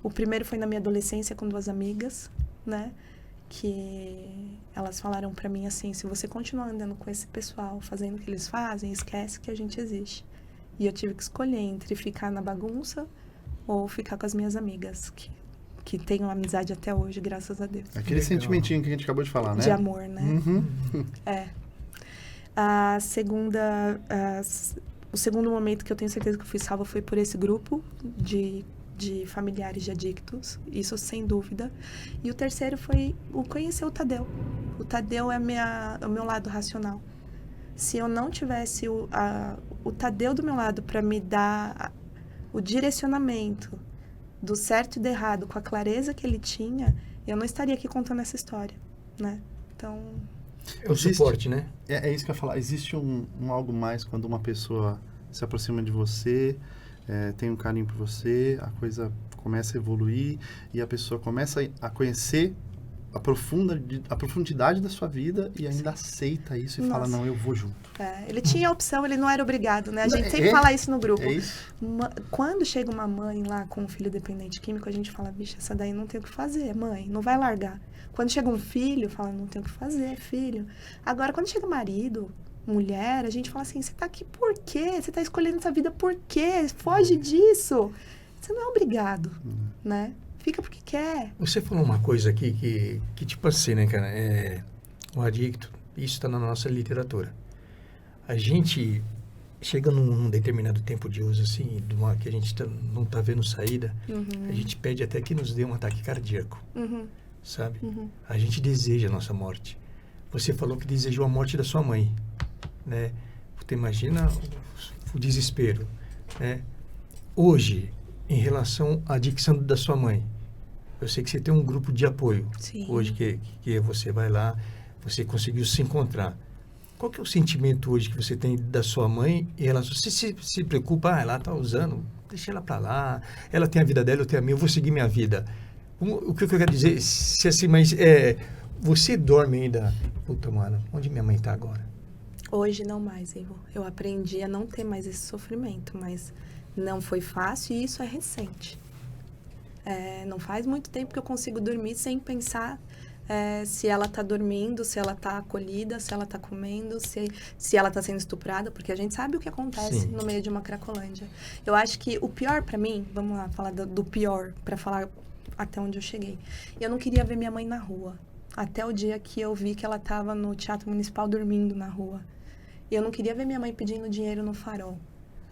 O primeiro foi na minha adolescência com 2 amigas, né? Que elas falaram pra mim assim, se você continuar andando com esse pessoal, fazendo o que eles fazem, esquece que a gente existe. E eu tive que escolher entre ficar na bagunça ou ficar com as minhas amigas, que tenho amizade até hoje, graças a Deus. Aquele sentimentinho que a gente acabou de falar, né? De amor, né? Uhum. O segundo momento que eu tenho certeza que eu fui salva foi por esse grupo de familiares de adictos, isso sem dúvida. E o terceiro foi conhecer o Tadeu. O Tadeu é o meu lado racional. Se eu não tivesse o Tadeu do meu lado para me dar o direcionamento do certo e do errado com a clareza que ele tinha, eu não estaria aqui contando essa história, né? Então... É o suporte, né? É isso que eu ia falar. Existe um algo mais quando uma pessoa se aproxima de você, tem um carinho por você, a coisa começa a evoluir e a pessoa começa a conhecer a profundidade da sua vida e ainda aceita isso e fala, não, eu vou junto. Ele tinha a opção, ele não era obrigado, né? A gente sempre fala isso no grupo. É isso? Quando chega uma mãe lá com um filho dependente químico, a gente fala, bicho, essa daí não tem o que fazer, mãe, não vai largar. Quando chega um filho, fala, não tem o que fazer, filho. Agora, quando chega o marido, mulher, a gente fala assim, você tá aqui por quê? Você tá escolhendo essa vida por quê? Foge disso. Você não é obrigado, né? Fica porque quer. Você falou uma coisa aqui que tipo assim, né, cara? O adicto, isso está na nossa literatura. A gente chega num determinado tempo de uso, assim, que a gente não tá vendo saída, a gente pede até que nos dê um ataque cardíaco, sabe? A gente deseja a nossa morte. Você falou que desejou a morte da sua mãe, né? Você imagina o desespero, né? Hoje, em relação à adicção da sua mãe, eu sei que você tem um grupo de apoio. Sim. Hoje que você vai lá, você conseguiu se encontrar. Qual que é o sentimento hoje que você tem da sua mãe e ela se preocupa, ela está usando, deixa ela para lá, ela tem a vida dela, eu tenho a minha, eu vou seguir minha vida. O que eu quero dizer, se assim, mas você dorme ainda, puta, mano, onde minha mãe está agora? Hoje não mais, Ivo. Eu aprendi a não ter mais esse sofrimento, mas não foi fácil e isso é recente. Não faz muito tempo que eu consigo dormir sem pensar se ela está dormindo, se ela está acolhida, se ela está comendo, se ela está sendo estuprada, porque a gente sabe o que acontece no meio de uma Cracolândia. Eu acho que o pior para mim, vamos lá, falar do pior, para falar até onde eu cheguei. Eu não queria ver minha mãe na rua, até o dia que eu vi que ela estava no Teatro Municipal dormindo na rua. Eu não queria ver minha mãe pedindo dinheiro no Farol.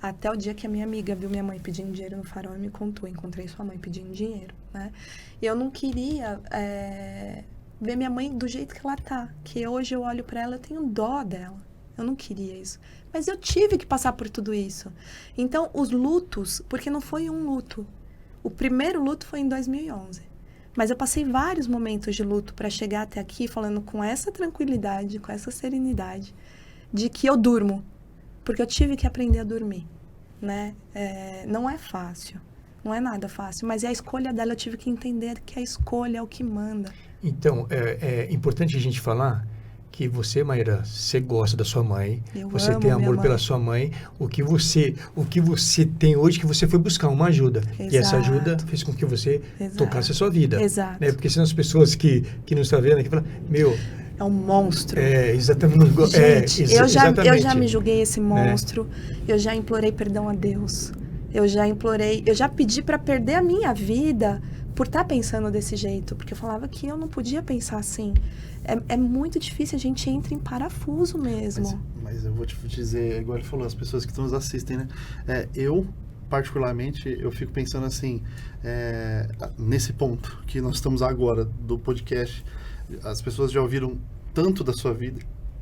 Até o dia que a minha amiga viu minha mãe pedindo dinheiro no Farol e me contou, encontrei sua mãe pedindo dinheiro, né? E eu não queria ver minha mãe do jeito que ela tá, que hoje eu olho pra ela, eu tenho dó dela. Eu não queria isso. Mas eu tive que passar por tudo isso. Então, os lutos, porque não foi um luto. O primeiro luto foi em 2011. Mas eu passei vários momentos de luto para chegar até aqui falando com essa tranquilidade, com essa serenidade, de que eu durmo. Porque eu tive que aprender a dormir, né? Não é fácil, não é nada fácil, mas é a escolha dela, eu tive que entender que a escolha é o que manda. Então, é importante a gente falar que você, Maíra, você gosta da sua mãe, você tem amor pela sua mãe, o que você tem hoje, que você foi buscar uma ajuda. Exato. E essa ajuda fez com que você tocasse a sua vida. Exato. Né? Porque senão as pessoas que não estão vendo aqui falam, é um monstro. Exatamente. Gente, eu já me julguei esse monstro. Né? Eu já implorei perdão a Deus. Eu já pedi para perder a minha vida por estar pensando desse jeito. Porque eu falava que eu não podia pensar assim. É muito difícil, a gente entra em parafuso mesmo. Mas eu vou te dizer, igual ele falou, as pessoas que nos assistem, né? Eu, particularmente, eu fico pensando assim, nesse ponto que nós estamos agora do podcast. As pessoas já ouviram tanto da sua vida,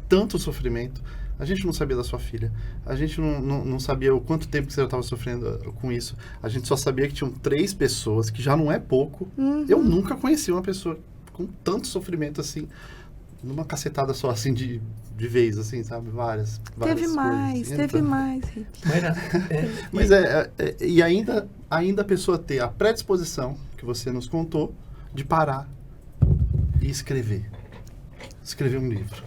tanto sofrimento. A gente não sabia da sua filha. A gente não sabia o quanto tempo que você já estava sofrendo com isso. A gente só sabia que tinham 3 pessoas, que já não é pouco. Eu nunca conheci uma pessoa com tanto sofrimento assim, numa cacetada só, assim, de vez, assim, sabe? Várias teve mais, assim. Teve mais, Rick. Mas e ainda a pessoa ter a predisposição, que você nos contou, de parar e escrever um livro.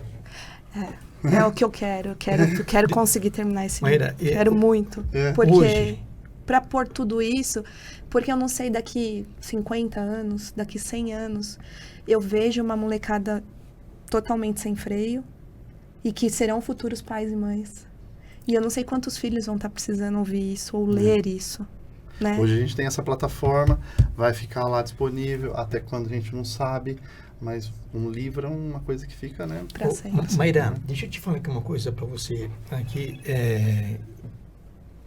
É o que eu quero. Quero conseguir terminar esse livro. Quero muito. Porque hoje, para pôr tudo isso, porque eu não sei, daqui 50 anos, daqui 100 anos, eu vejo uma molecada totalmente sem freio e que serão futuros pais e mães. E eu não sei quantos filhos vão estar precisando ouvir isso ou ler isso. Né? Hoje a gente tem essa plataforma, vai ficar lá disponível até quando a gente não sabe, mas um livro é uma coisa que fica, né? Pra sempre. Maíra, deixa eu te falar aqui uma coisa para você aqui,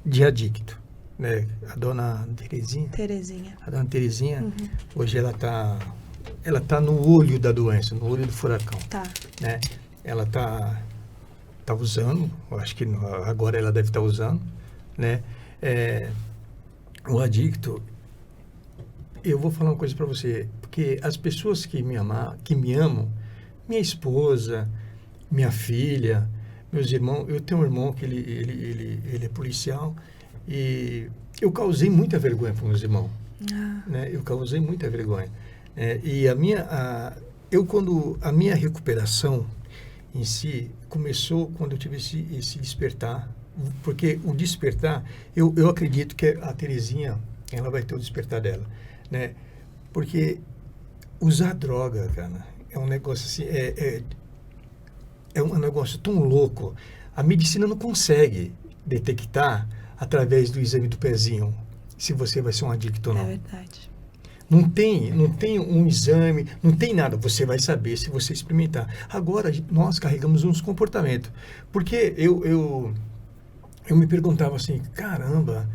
de adicto, né? A dona Terezinha. A dona Terezinha, hoje ela tá no olho da doença, no olho do furacão. Tá. Né? Ela tá usando, eu acho que agora ela deve estar usando, né? O adicto, eu vou falar uma coisa para você, porque as pessoas que me amam, minha esposa, minha filha, meus irmãos, eu tenho um irmão que ele é policial e eu causei muita vergonha para meus irmãos, né? Eu causei muita vergonha. E quando a minha recuperação em si começou quando eu tive esse despertar, porque o despertar, eu acredito que a Terezinha, ela vai ter o despertar dela, né? Porque usar droga, cara, é um negócio assim, é um negócio tão louco. A medicina não consegue detectar através do exame do pezinho se você vai ser um adicto ou não. É verdade. Não tem um exame, não tem nada. Você vai saber se você experimentar. Agora, nós carregamos uns comportamentos. Porque eu me perguntava assim, caramba,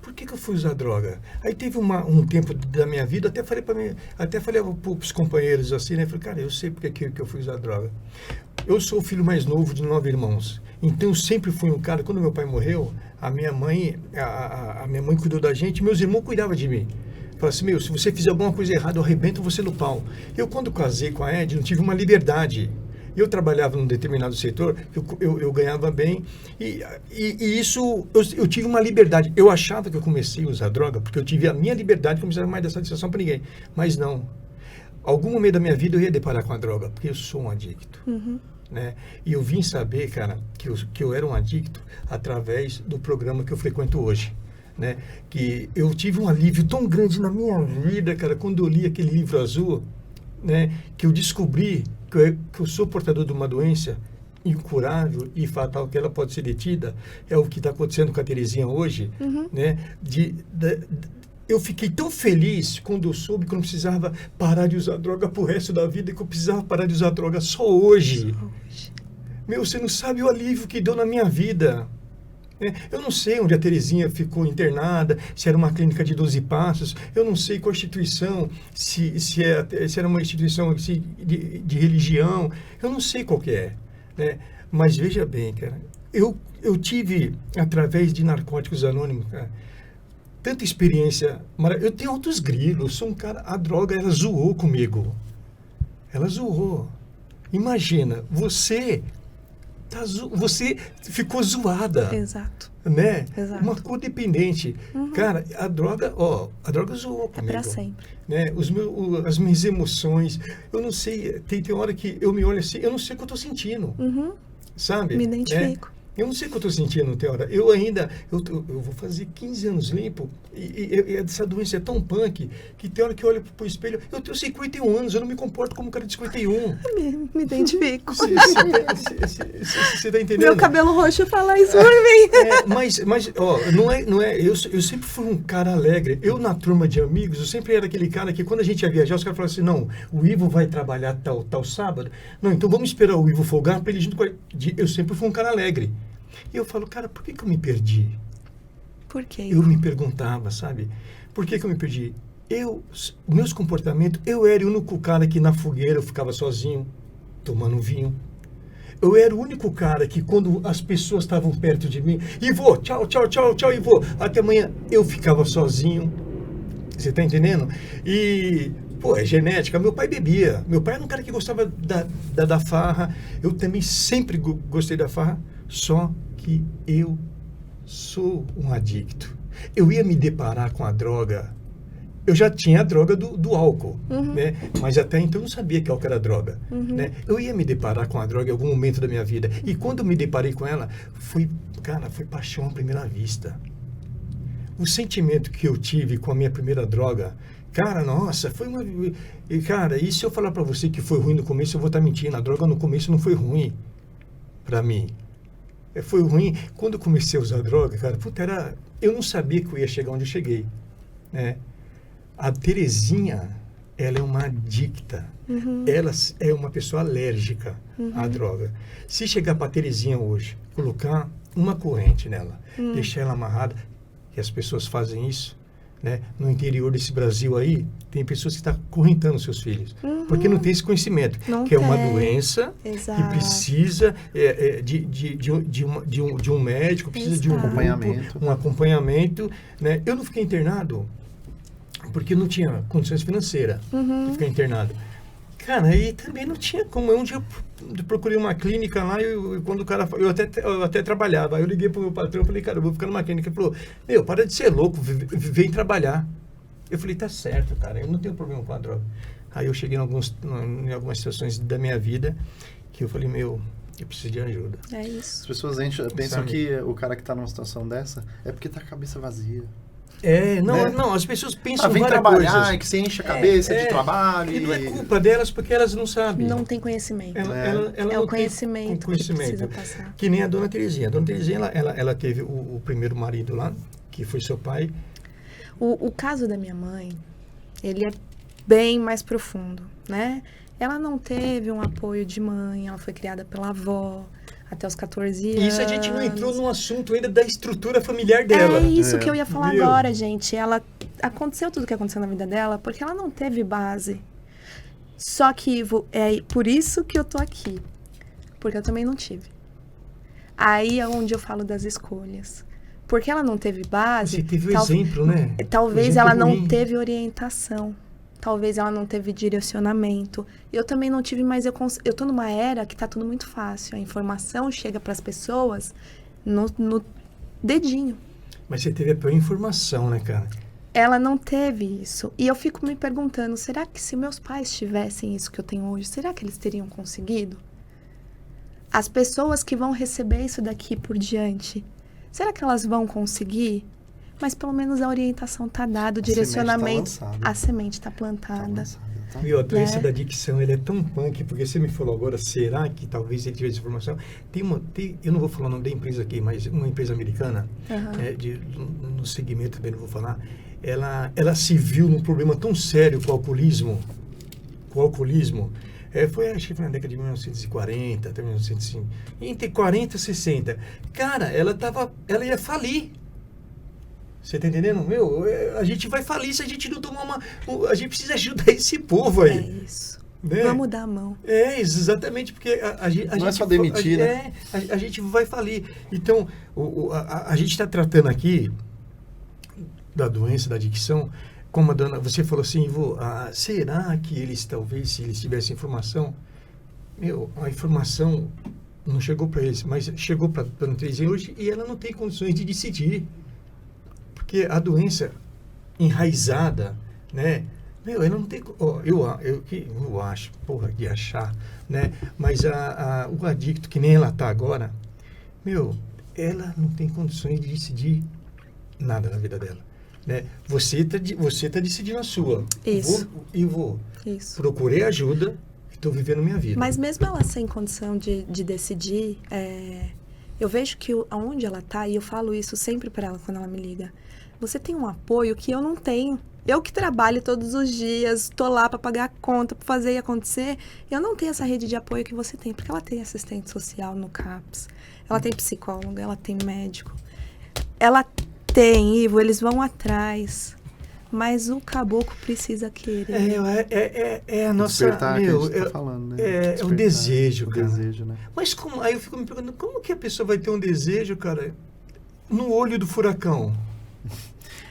por que eu fui usar droga? Aí teve um tempo da minha vida, até falei para os companheiros assim, né? Falei, cara, eu sei porque que eu fui usar droga. Eu sou o filho mais novo de 9 irmãos. Então, eu sempre fui um cara, quando meu pai morreu, a minha mãe cuidou da gente, meus irmãos cuidavam de mim. Falaram assim, se você fizer alguma coisa errada, eu arrebento você no pau. Eu, quando casei com a Edna, tive uma liberdade. Eu trabalhava num determinado setor, eu ganhava bem, e isso, eu tive uma liberdade. Eu achava que eu comecei a usar droga, porque eu tive a minha liberdade, que eu não precisava mais dar satisfação para ninguém. Mas não. Algum momento da minha vida eu ia deparar com a droga, porque eu sou um adicto. Uhum. Né? E eu vim saber, cara, que eu era um adicto através do programa que eu frequento hoje. Né? Que eu tive um alívio tão grande na minha vida, cara, quando eu li aquele livro azul, né? Que eu descobri que eu sou portador de uma doença incurável e fatal, que ela pode ser detida. É o que está acontecendo com a Terezinha hoje. Uhum. Né? Eu fiquei tão feliz quando eu soube que eu não precisava parar de usar droga pro resto da vida, que eu precisava parar de usar droga só hoje. Você não sabe o alívio que deu na minha vida. Eu não sei onde a Terezinha ficou internada, se era uma clínica de 12 passos, eu não sei qual instituição, se era uma instituição de religião, eu não sei qual que é. Né? Mas veja bem, cara, eu tive, através de Narcóticos Anônimos, cara, tanta experiência, eu tenho altos grilos, eu sou um cara, a droga, ela zoou comigo. Ela zoou. Imagina, você ficou zoada. Exato. Né? Exato. Uma codependente. Uhum. Cara, a droga zoou comigo. É pra sempre. Né? As minhas emoções, eu não sei, tem hora que eu me olho assim, eu não sei o que eu tô sentindo. Uhum. Sabe? Me identifico. Eu não sei o que eu estou sentindo, tem hora. Eu vou fazer 15 anos limpo e essa doença é tão punk que tem hora que eu olho pro espelho, eu tenho 51 anos, eu não me comporto como um cara de 51. Me identifico. Você tá entendendo? Meu cabelo roxo fala isso por mim. Mas não é, eu sempre fui um cara alegre. Eu, na turma de amigos, eu sempre era aquele cara que quando a gente ia viajar, os caras falavam assim, não, o Ivo vai trabalhar tal sábado, não, então vamos esperar o Ivo folgar para ele junto com eu sempre fui um cara alegre. E eu falo, cara, por que eu me perdi? Por quê? Eu me perguntava, sabe? Por que eu me perdi? Meus comportamentos, eu era o único cara que na fogueira eu ficava sozinho, tomando vinho. Eu era o único cara que quando as pessoas estavam perto de mim, Ivo, tchau, Ivo, até amanhã, eu ficava sozinho. Você tá entendendo? E, é genética. Meu pai bebia. Meu pai era um cara que gostava da farra. Eu também sempre gostei da farra, só que eu sou um adicto. Eu ia me deparar com a droga. Eu já tinha a droga do álcool, Uhum. né? Mas até então eu não sabia que álcool era droga. Uhum. Né? Eu ia me deparar com a droga em algum momento da minha vida. E quando eu me deparei com ela, foi paixão à primeira vista. O sentimento que eu tive com a minha primeira droga, cara, nossa, foi uma... Cara, e se eu falar pra você que foi ruim no começo, eu vou estar mentindo. A droga no começo não foi ruim pra mim. Foi ruim. Quando eu comecei a usar droga, cara, eu não sabia que eu ia chegar onde eu cheguei, né? A Terezinha, ela é uma adicta. Uhum. Ela é uma pessoa alérgica à Uhum. droga. Se chegar para a Terezinha hoje, colocar uma corrente nela, deixar ela amarrada, e as pessoas fazem isso, né? No interior desse Brasil aí, tem pessoas que estão correntando seus filhos, Uhum. porque não tem esse conhecimento, Não que é uma tem. doença Exato. que precisa de um médico, precisa de um Exato. grupo, um acompanhamento, né? Eu não fiquei internado porque não tinha condições financeiras Uhum. de ficar internado. Cara, e também não tinha como. Um dia eu procurei uma clínica lá e quando o cara... Eu até trabalhava. Aí eu liguei pro meu patrão e falei, cara, eu vou ficar numa clínica. Ele falou, para de ser louco, vem trabalhar. Eu falei, tá certo, cara, eu não tenho problema com a droga. Aí eu cheguei em algumas situações da minha vida que eu falei, eu preciso de ajuda. É isso. As pessoas pensam que o cara que tá numa situação dessa é porque tá com a cabeça vazia. Não, as pessoas pensam Vem várias trabalhar, coisas. é que você enche a cabeça de trabalho. E não é culpa delas porque elas não sabem. Não tem conhecimento. Ela É não o conhecimento tem que precisa passar. Que nem a Dona Terezinha. A Dona Terezinha, ela teve o primeiro marido lá, que foi seu pai. O caso da minha mãe, ele é bem mais profundo, né? Ela não teve um apoio de mãe, ela foi criada pela avó até os 14 anos. E isso a gente não entrou no assunto ainda da estrutura familiar dela. É isso que eu ia falar Meu. agora, gente. Aconteceu tudo que aconteceu na vida dela porque ela não teve base. Só que, Ivo, é por isso que eu tô aqui. Porque eu também não tive. Aí é onde eu falo das escolhas. Porque ela não teve base... Você teve o exemplo, né? Talvez Exemplo ela não ruim. teve orientação. Talvez ela não teve direcionamento. Eu também não tive, mas eu tô numa era que tá tudo muito fácil. A informação chega para as pessoas no dedinho. Mas você teve a pior informação, né, cara? Ela não teve isso. E eu fico me perguntando, será que se meus pais tivessem isso que eu tenho hoje, será que eles teriam conseguido? As pessoas que vão receber isso daqui por diante, será que elas vão conseguir? Mas pelo menos a orientação tá dada, o direcionamento. A semente está plantada. Viu, a doença da adicção, ele é tão punk, porque você me falou agora, será que talvez ele tivesse informação? Eu não vou falar o nome da empresa aqui, mas uma empresa americana, no segmento também não vou falar, ela se viu num problema tão sério com o alcoolismo, acho que foi na década de 1940, até 1950, entre 40 e 60. Cara, ela ia falir. Você tá entendendo? A gente vai falir se a gente não tomar a gente precisa ajudar esse povo aí. É isso. Né? Vamos dar a mão. Exatamente, porque a gente... Não é só demitir, né? A gente vai falir. Então, a gente está tratando aqui da doença, da adicção, como a dona... Você falou assim, Ivo, será que eles, talvez, se eles tivessem informação... a informação não chegou para eles, mas chegou para a dona Terezinha hoje e ela não tem condições de decidir. Porque a doença enraizada, né? Ela não tem... eu acho, de achar, né? Mas o adicto, que nem ela está agora, ela não tem condições de decidir nada na vida dela, né? Você tá decidindo a sua. Isso. Isso. Procurei ajuda e estou vivendo minha vida. Mas mesmo ela sem condição de decidir, eu vejo que aonde ela está, e eu falo isso sempre para ela quando ela me liga, você tem um apoio que eu não tenho. Eu que trabalho todos os dias, tô lá para pagar a conta, para fazer e acontecer, eu não tenho essa rede de apoio que você tem, porque ela tem assistente social no CAPS, ela tem psicóloga, ela tem médico, ela tem, Ivo, eles vão atrás, mas o caboclo precisa querer. É a nossa... Despertar, que a gente tá falando, né? É o desejo, cara. Desejo, né? Mas aí eu fico me perguntando, como que a pessoa vai ter um desejo, cara, no olho do furacão?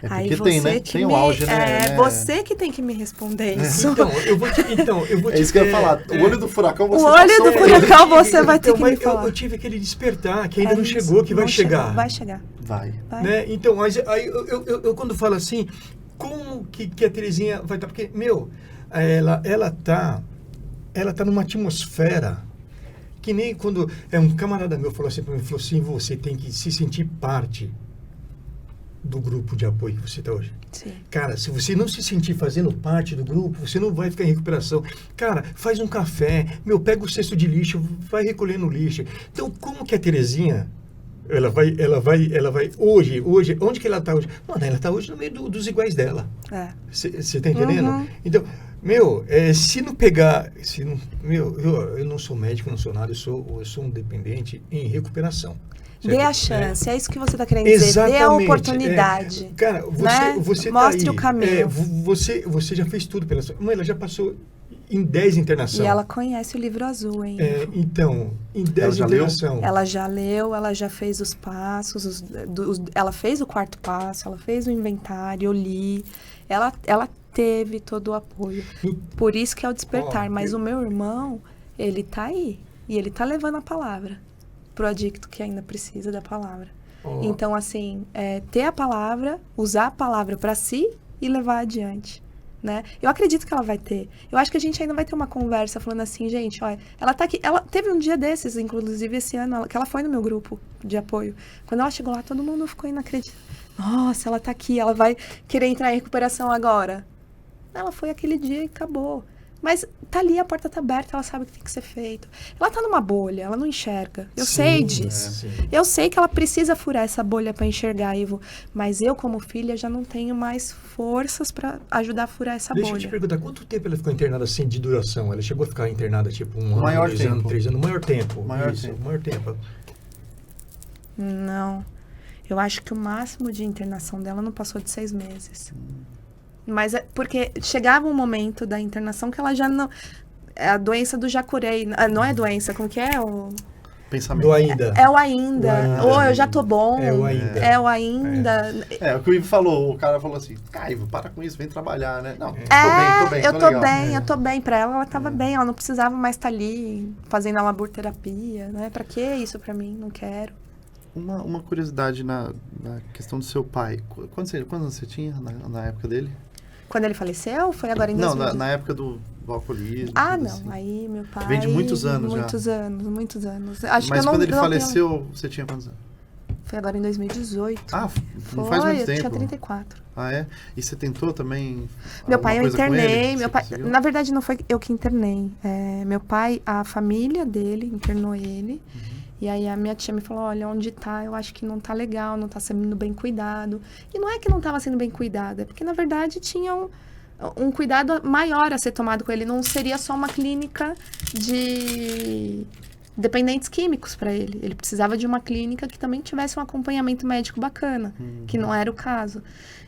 É porque tem, né? Tem o auge, né? Você que tem que me responder isso. Então, eu vou te É isso que eu ia falar. O olho do furacão você O olho do furacão você vai ter que me falar. Eu tive aquele despertar que ainda não chegou, que vai chegar. Vai chegar. Vai. Né? Então, mas aí eu quando falo assim, como que a Terezinha vai estar? Porque, ela tá numa atmosfera que nem quando um camarada meu falou assim para mim, falou assim, você tem que se sentir parte do grupo de apoio que você está hoje. Sim. Cara, se você não se sentir fazendo parte do grupo, você não vai ficar em recuperação. Cara, faz um café, pega o cesto de lixo, vai recolhendo lixo. Então, como que a Terezinha, ela vai hoje, onde que ela está hoje? Mano, ela está hoje no meio dos iguais dela. Você está entendendo? Uhum. Então, se não pegar, eu não sou médico, não sou nada, eu sou um dependente em recuperação. Dê a chance, é isso que você está querendo dizer. Exatamente, dê a oportunidade. Cara, você mostre tá aí, o caminho. Você já fez tudo pela sua... Ela já passou em 10 internações. E ela conhece o livro azul, hein? Então, em 10 internações. Ela já leu, ela já fez os passos, ela fez o 4º passo, ela fez o inventário, eu li. Ela teve todo o apoio. Por isso que é o despertar. Mas o meu irmão, ele tá aí. E ele tá levando a palavra pro adicto que ainda precisa da palavra. Então, assim, ter a palavra, usar a palavra para si e levar adiante, né? Eu acredito que ela vai ter. Eu acho que a gente ainda vai ter uma conversa falando assim, gente, olha, ela tá aqui. Ela teve um dia desses, inclusive esse ano, que ela foi no meu grupo de apoio. Quando ela chegou lá, todo mundo ficou inacreditado. Nossa, ela tá aqui, ela vai querer entrar em recuperação agora. Ela foi aquele dia e acabou. Mas tá ali, a porta tá aberta, ela sabe o que tem que ser feito. Ela tá numa bolha, ela não enxerga. Eu sei disso. Eu sei que ela precisa furar essa bolha para enxergar, Ivo. Mas eu, como filha, já não tenho mais forças para ajudar a furar essa bolha. Deixa eu te perguntar, quanto tempo ela ficou internada assim de duração? Ela chegou a ficar internada tipo um ano, Maior 2 tempo. anos, 3 anos? Maior tempo. Maior Isso, tempo. maior tempo. Não. Eu acho que o máximo de internação dela não passou de 6 meses. Mas é porque chegava um momento da internação que ela já não... É a doença do já curei. Não é doença, como que é? Pensamento. Do ainda. É o ainda. O ainda. Ou eu já tô bom. É o ainda. É o ainda. É, o que o Ivo falou, o cara falou assim, Ivo, para com isso, vem trabalhar, né? Não, tô bem, eu tô tô legal. bem, eu tô bem. Pra ela tava bem, ela não precisava mais estar ali fazendo a laborterapia, né? Pra que isso pra mim? Não quero. Uma curiosidade na questão do seu pai. Quantos anos você tinha na época dele? Quando ele faleceu, foi agora em Não, 2000. na época do alcoolismo. Ah, tudo não. assim. Aí meu pai... Vem de muitos anos muitos já. Muitos anos. Acho que Mas eu não, quando ele não tenho- faleceu, você tinha quantos anos? Foi agora em 2018. Ah, não Foi, faz muito eu tempo. tinha 34. Ah, é? E você tentou também? Meu pai eu alguma coisa com internei. ele? Meu Você pai, conseguiu? na verdade, não foi eu que internei. Meu pai, a família dele internou ele. E aí a minha tia me falou, olha, onde tá, eu acho que não tá legal, não tá sendo bem cuidado. E não é que não estava sendo bem cuidado, é porque, na verdade, tinha um cuidado maior a ser tomado com ele. Não seria só uma clínica de dependentes químicos para ele. Ele precisava de uma clínica que também tivesse um acompanhamento médico bacana, que não era o caso.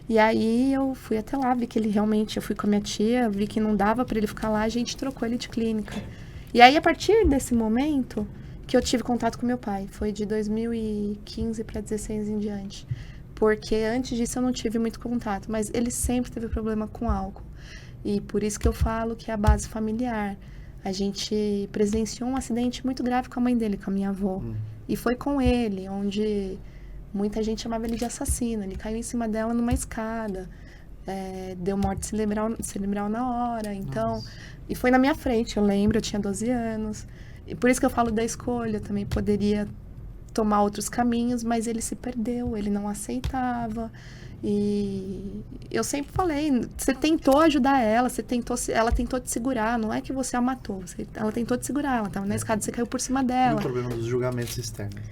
E aí eu fui até lá, vi que ele realmente, eu fui com a minha tia, vi que não dava para ele ficar lá, a gente trocou ele de clínica. E aí, a partir desse momento que eu tive contato com meu pai, foi de 2015 para 2016 em diante. Porque antes disso eu não tive muito contato, mas ele sempre teve problema com álcool. E por isso que eu falo que é a base familiar. A gente presenciou um acidente muito grave com a mãe dele, com a minha avó. E foi com ele, onde muita gente chamava ele de assassino. Ele caiu em cima dela numa escada. Deu morte cerebral na hora. Então, e foi na minha frente, eu lembro, eu tinha 12 anos. E por isso que eu falo da escolha, também poderia tomar outros caminhos, mas ele se perdeu, ele não aceitava. E eu sempre falei, você tentou ajudar ela, ela tentou te segurar, não é que você a matou, ela tentou te segurar, ela estava na escada, você caiu por cima E o dela. problema dos julgamentos externos?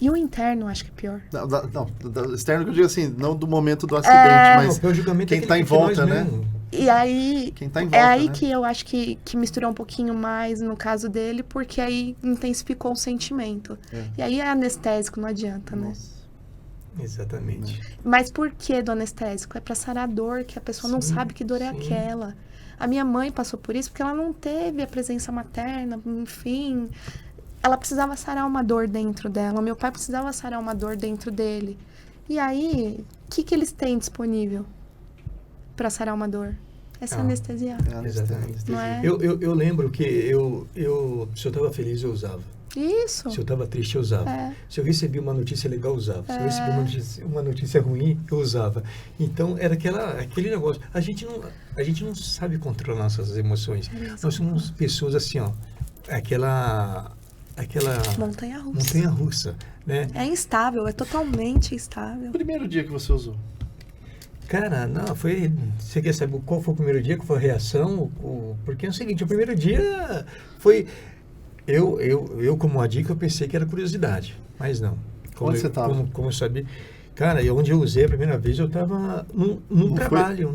E o interno, acho que é pior. Não, externo que eu digo assim, não do momento do acidente, mas o julgamento quem é tá em aquele que volta, nós né? mesmo. E aí, Quem tá em volta, é aí né? que eu acho que misturou um pouquinho mais no caso dele, porque aí intensificou o sentimento. E aí é anestésico, não adianta, né? Nossa. Exatamente. Mas por que do anestésico? É pra sarar a dor, que a pessoa não Sim, sabe que dor é sim. aquela. A minha mãe passou por isso porque ela não teve a presença materna, enfim. Ela precisava sarar uma dor dentro dela. O meu pai precisava sarar uma dor dentro dele. E aí, o que eles têm disponível pra sarar uma dor? É se anestesiar. Exatamente. Não é? Eu lembro que se eu estava feliz, eu usava. Isso. Se eu estava triste, eu usava. É. Se eu recebi uma notícia legal, eu usava. Se eu recebi uma notícia ruim, eu usava. Então, era aquele negócio. A gente não sabe controlar nossas emoções. Nós somos pessoas assim, ó. Aquela montanha-russa, né? É instável, é totalmente instável. O primeiro dia que você usou? Cara, não, foi... Você quer saber qual foi o primeiro dia, qual foi a reação? Porque é o seguinte, o primeiro dia foi... Eu como adicto, eu pensei que era curiosidade, mas não. Onde você estava? Como eu sabia... Cara, onde eu usei a primeira vez, eu estava num trabalho.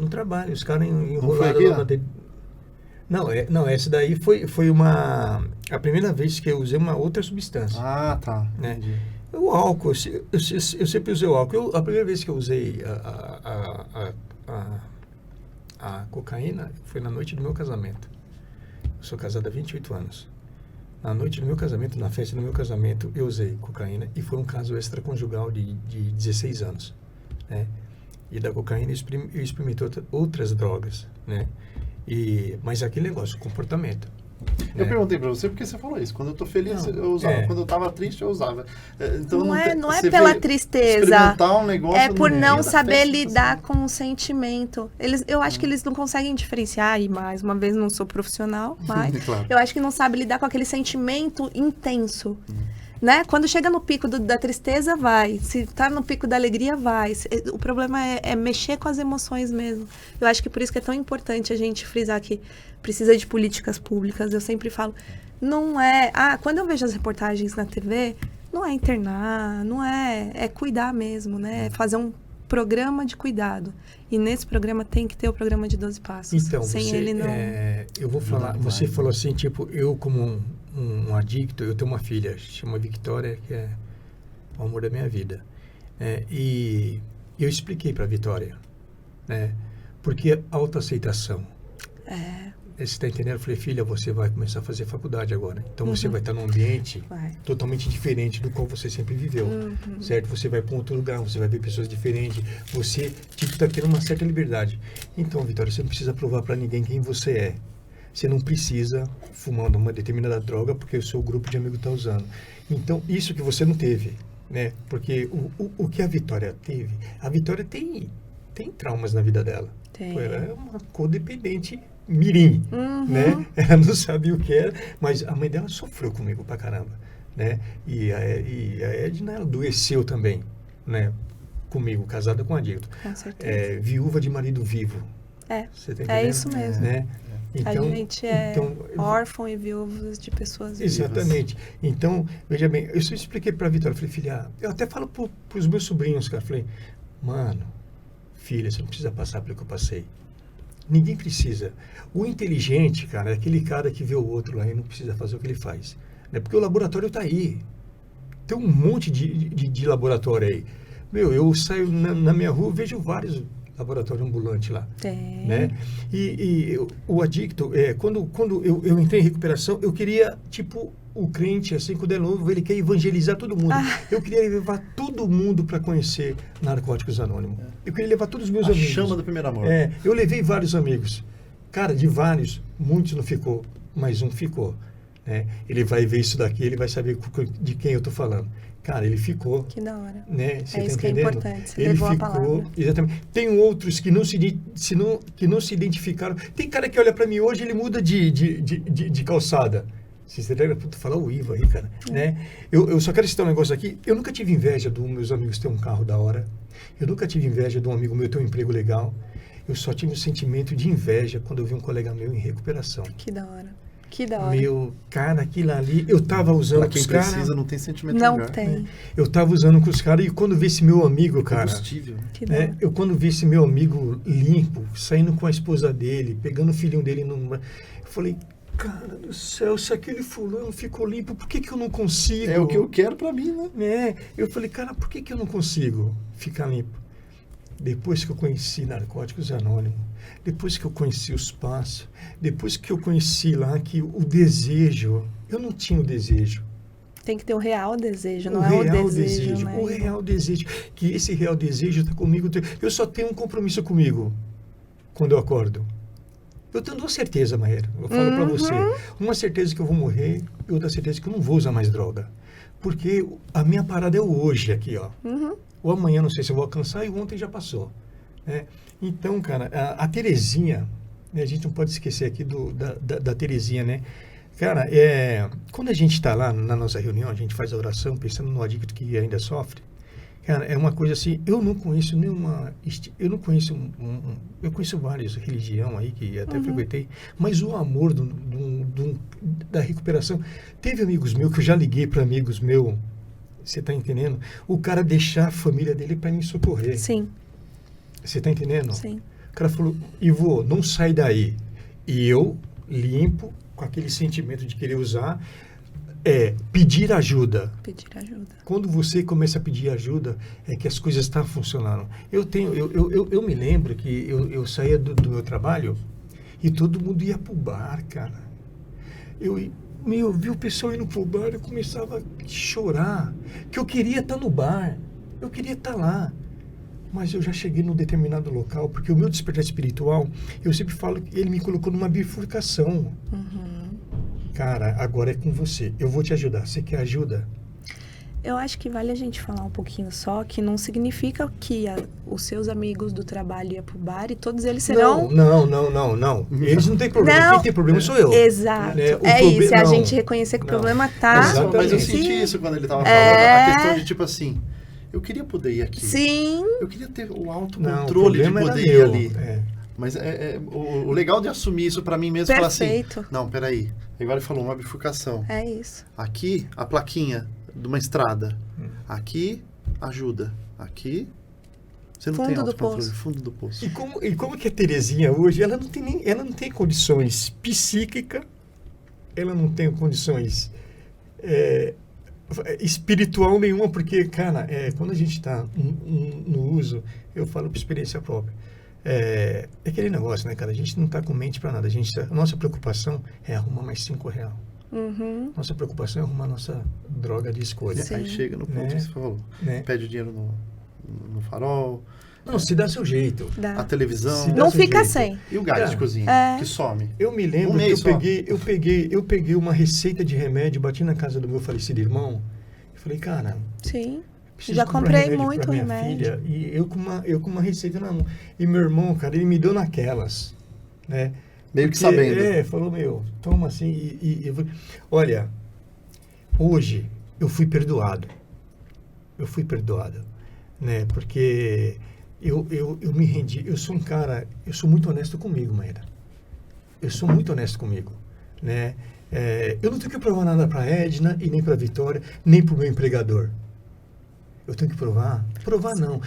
Os caras enrolaram lá na dele. Não, essa daí foi a primeira vez que eu usei uma outra substância. Ah, tá. Né? Entendi. O álcool, eu sempre usei o álcool. A primeira vez que eu usei a cocaína foi na noite do meu casamento. Eu sou casado há 28 anos. Na noite do meu casamento, na festa do meu casamento, eu usei cocaína e foi um caso extraconjugal de 16 anos. Né? E da cocaína eu experimentei outras drogas. Né? Mas aquele negócio, comportamento. Eu perguntei pra você porque você falou isso. Quando eu tô feliz, eu usava. Quando eu tava triste, eu usava. Então, não é você pela vê, tristeza. Experimentar um negócio É por no não meio da saber festa, lidar assim. com o sentimento. Eu acho que eles não conseguem diferenciar, e mais uma vez não sou profissional, mas Claro. eu acho que não sabe lidar com aquele sentimento intenso. né? Quando chega no pico da tristeza, vai. Se tá no pico da alegria, vai. O problema é mexer com as emoções mesmo. Eu acho que por isso que é tão importante a gente frisar que precisa de políticas públicas. Eu sempre falo, não é... quando eu vejo as reportagens na TV, não é internar, não é... É cuidar mesmo, né? É fazer um programa de cuidado. E nesse programa tem que ter o programa de 12 passos. Então, sem você, ele não... eu vou falar, você falou assim, tipo, eu como um adicto, eu tenho uma filha, chama Victoria, que é o amor da minha vida. E eu expliquei para a Vitória, né? Porque autoaceitação. Você está entendendo? Eu falei, filha, você vai começar a fazer faculdade agora. Então, você vai estar num ambiente totalmente diferente do qual você sempre viveu, certo? Você vai para um outro lugar, você vai ver pessoas diferentes. Você, tipo, está tendo uma certa liberdade. Então, Vitória, você não precisa provar para ninguém quem você é. Você não precisa fumar uma determinada droga porque o seu grupo de amigos está usando. Então, isso que você não teve, né? Porque o que a Vitória teve... A Vitória tem traumas na vida dela. Ela é uma codependente mirim, né? Ela não sabia o que era, mas a mãe dela sofreu comigo pra caramba, né? E a Edna, ela adoeceu também, né? Comigo, casada com um adicto. Com certeza. Viúva de marido vivo. Você tá entendendo? É isso mesmo. Né? Então, a gente é órfão e viúvos de pessoas vivas. Exatamente. Então, veja bem, eu só expliquei pra Vitória, falei, filha, eu até falo pros meus sobrinhos, cara, falei, mano, filha, você não precisa passar pelo que eu passei. Ninguém precisa. O inteligente, cara, é aquele cara que vê o outro lá e não precisa fazer o que ele faz. Né? Porque o laboratório está aí. Tem um monte de laboratório aí. Eu saio na minha rua, vejo vários laboratórios ambulantes lá. Né? E o adicto, quando eu entrei em recuperação, eu queria, tipo, o crente, assim, quando é novo, ele quer evangelizar todo mundo. Eu queria levar todo mundo para conhecer Narcóticos Anônimos. Eu queria levar todos os meus amigos. A chama do primeiro amor. Eu levei vários amigos. Cara, de vários, muitos não ficou, mas um ficou. Né? Ele vai ver isso daqui, ele vai saber de quem eu estou falando. Cara, ele ficou. Que da hora. Né? Você isso tá que entendendo? é importante. Você ele levou ficou, a palavra. Exatamente. Tem outros que não se identificaram. Tem cara que olha para mim hoje, ele muda de calçada. Você falar o Ivo aí, cara. Né? Eu só quero citar um negócio aqui. Eu nunca tive inveja dos meus amigos ter um carro da hora. Eu nunca tive inveja de um amigo meu ter um emprego legal. Eu só tive um sentimento de inveja quando eu vi um colega meu em recuperação. Que da hora. Que da hora. Meu, cara, aquilo ali, eu tava usando pra com os quem caras. precisa, não tem sentimento Não melhor. tem. Eu tava usando com os caras e quando vi esse meu amigo, cara. Combustível. Que da hora. Eu quando vi esse meu amigo limpo, saindo com a esposa dele, pegando o filhinho dele, eu falei, cara do céu, se aquele fulano ficou limpo, por que eu não consigo? É o que eu quero pra mim, né? Eu falei, cara, por que eu não consigo ficar limpo? Depois que eu conheci Narcóticos Anônimos, depois que eu conheci os passos, depois que eu conheci lá que o desejo, eu não tinha o desejo. Tem que ter o real desejo, não é o desejo, né? O real desejo, que esse real desejo está comigo. Eu só tenho um compromisso comigo quando eu acordo. Eu tenho duas certezas, Maíra. Eu falo para você. Uma certeza que eu vou morrer e outra certeza que eu não vou usar mais droga. Porque a minha parada é o hoje aqui, ó. Ou amanhã, não sei se eu vou alcançar, e ontem já passou. Né? Então, cara, a Terezinha, né, a gente não pode esquecer aqui da Terezinha, né? Cara, quando a gente está lá na nossa reunião, a gente faz a oração pensando no adicto que ainda sofre. Cara, é uma coisa assim, eu não conheço nenhuma... Eu conheço várias religiões aí que até frequentei, mas o amor da recuperação... Teve amigos meus que eu já liguei para amigos meus. Você está entendendo? O cara deixar a família dele para me socorrer. Sim. Você está entendendo? Sim. O cara falou, Ivo, não sai daí. E eu, limpo, com aquele sentimento de querer usar, pedir ajuda. Pedir ajuda. Quando você começa a pedir ajuda, é que as coisas estão funcionando. Eu me lembro que eu saía do meu trabalho e todo mundo ia pro bar, cara. Eu vi o pessoal indo pro bar, eu começava a chorar, que eu queria estar no bar, eu queria estar lá, mas eu já cheguei num determinado local, porque o meu despertar espiritual, eu sempre falo que ele me colocou numa bifurcação. Cara, agora é com você, eu vou te ajudar, você quer ajuda? Eu acho que vale a gente falar um pouquinho só, que não significa que os seus amigos do trabalho iam pro bar e todos eles serão... Não. Eles não têm problema. Não. Quem tem problema sou eu. Exato. Né? Isso, é a não. gente reconhecer que o Não. problema tá... Exatamente. Mas eu Sim. senti isso quando ele tava falando. A questão de, tipo assim, eu queria poder ir aqui. Sim. Eu queria ter o Não, o autocontrole de problema era poder ir meu. ali. É. Mas o legal de assumir isso pra mim mesmo é falar assim, Perfeito. não, peraí. Igual ele falou, uma bifurcação. É isso. Aqui, a plaquinha de uma estrada. Aqui, ajuda. Aqui, você não Fundo tem do autocontrole. poço. Fundo do poço. E como que a Terezinha hoje, ela não tem condições psíquicas, ela não tem condições espiritual nenhuma, porque, cara, quando a gente está no uso, eu falo por experiência própria, é aquele negócio, né, cara, a gente não está com mente para nada, a nossa preocupação é arrumar mais R$5. Uhum. Nossa preocupação é arrumar nossa droga de escolha. Sim. Aí chega no ponto Né? que você falou. Né? Pede o dinheiro no farol, Não, se dá seu jeito. a Dá. televisão. Se dá Não seu fica jeito. sem. E o gás de cozinha, É. que some. Eu me lembro mês que só. eu peguei uma receita de remédio, bati na casa do meu falecido irmão, e falei, cara, Sim. preciso Já comprar comprei remédio muito pra minha remédio. filha, e eu com uma receita na mão. E meu irmão, cara, ele me deu naquelas, né? Meio que Porque, sabendo. Falou, toma assim, eu falei, olha, hoje eu fui perdoado, né? Porque eu me rendi, eu sou um cara, eu sou muito honesto comigo, Maíra. Eu sou muito honesto comigo, né? Eu não tenho que provar nada para Edna e nem para Vitória, nem para o meu empregador. Eu tenho que provar? Provar não.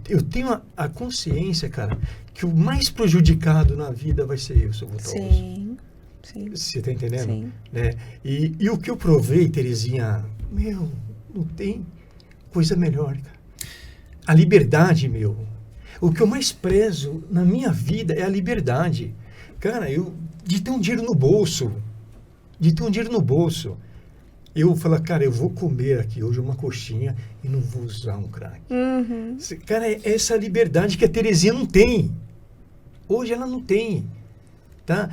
Eu tenho a consciência, cara, que o mais prejudicado na vida vai ser eu, seu Gutoso. Sim. Sim. Você está entendendo? Sim. Né? E o que eu provei, Terezinha, não tem coisa melhor, cara. A liberdade, o que eu mais prezo na minha vida é a liberdade. Cara, de ter um dinheiro no bolso. Eu falo, cara, eu vou comer aqui hoje uma coxinha e não vou usar um crack. Uhum. Cara, é essa liberdade que a Terezinha não tem. Hoje ela não tem. Tá?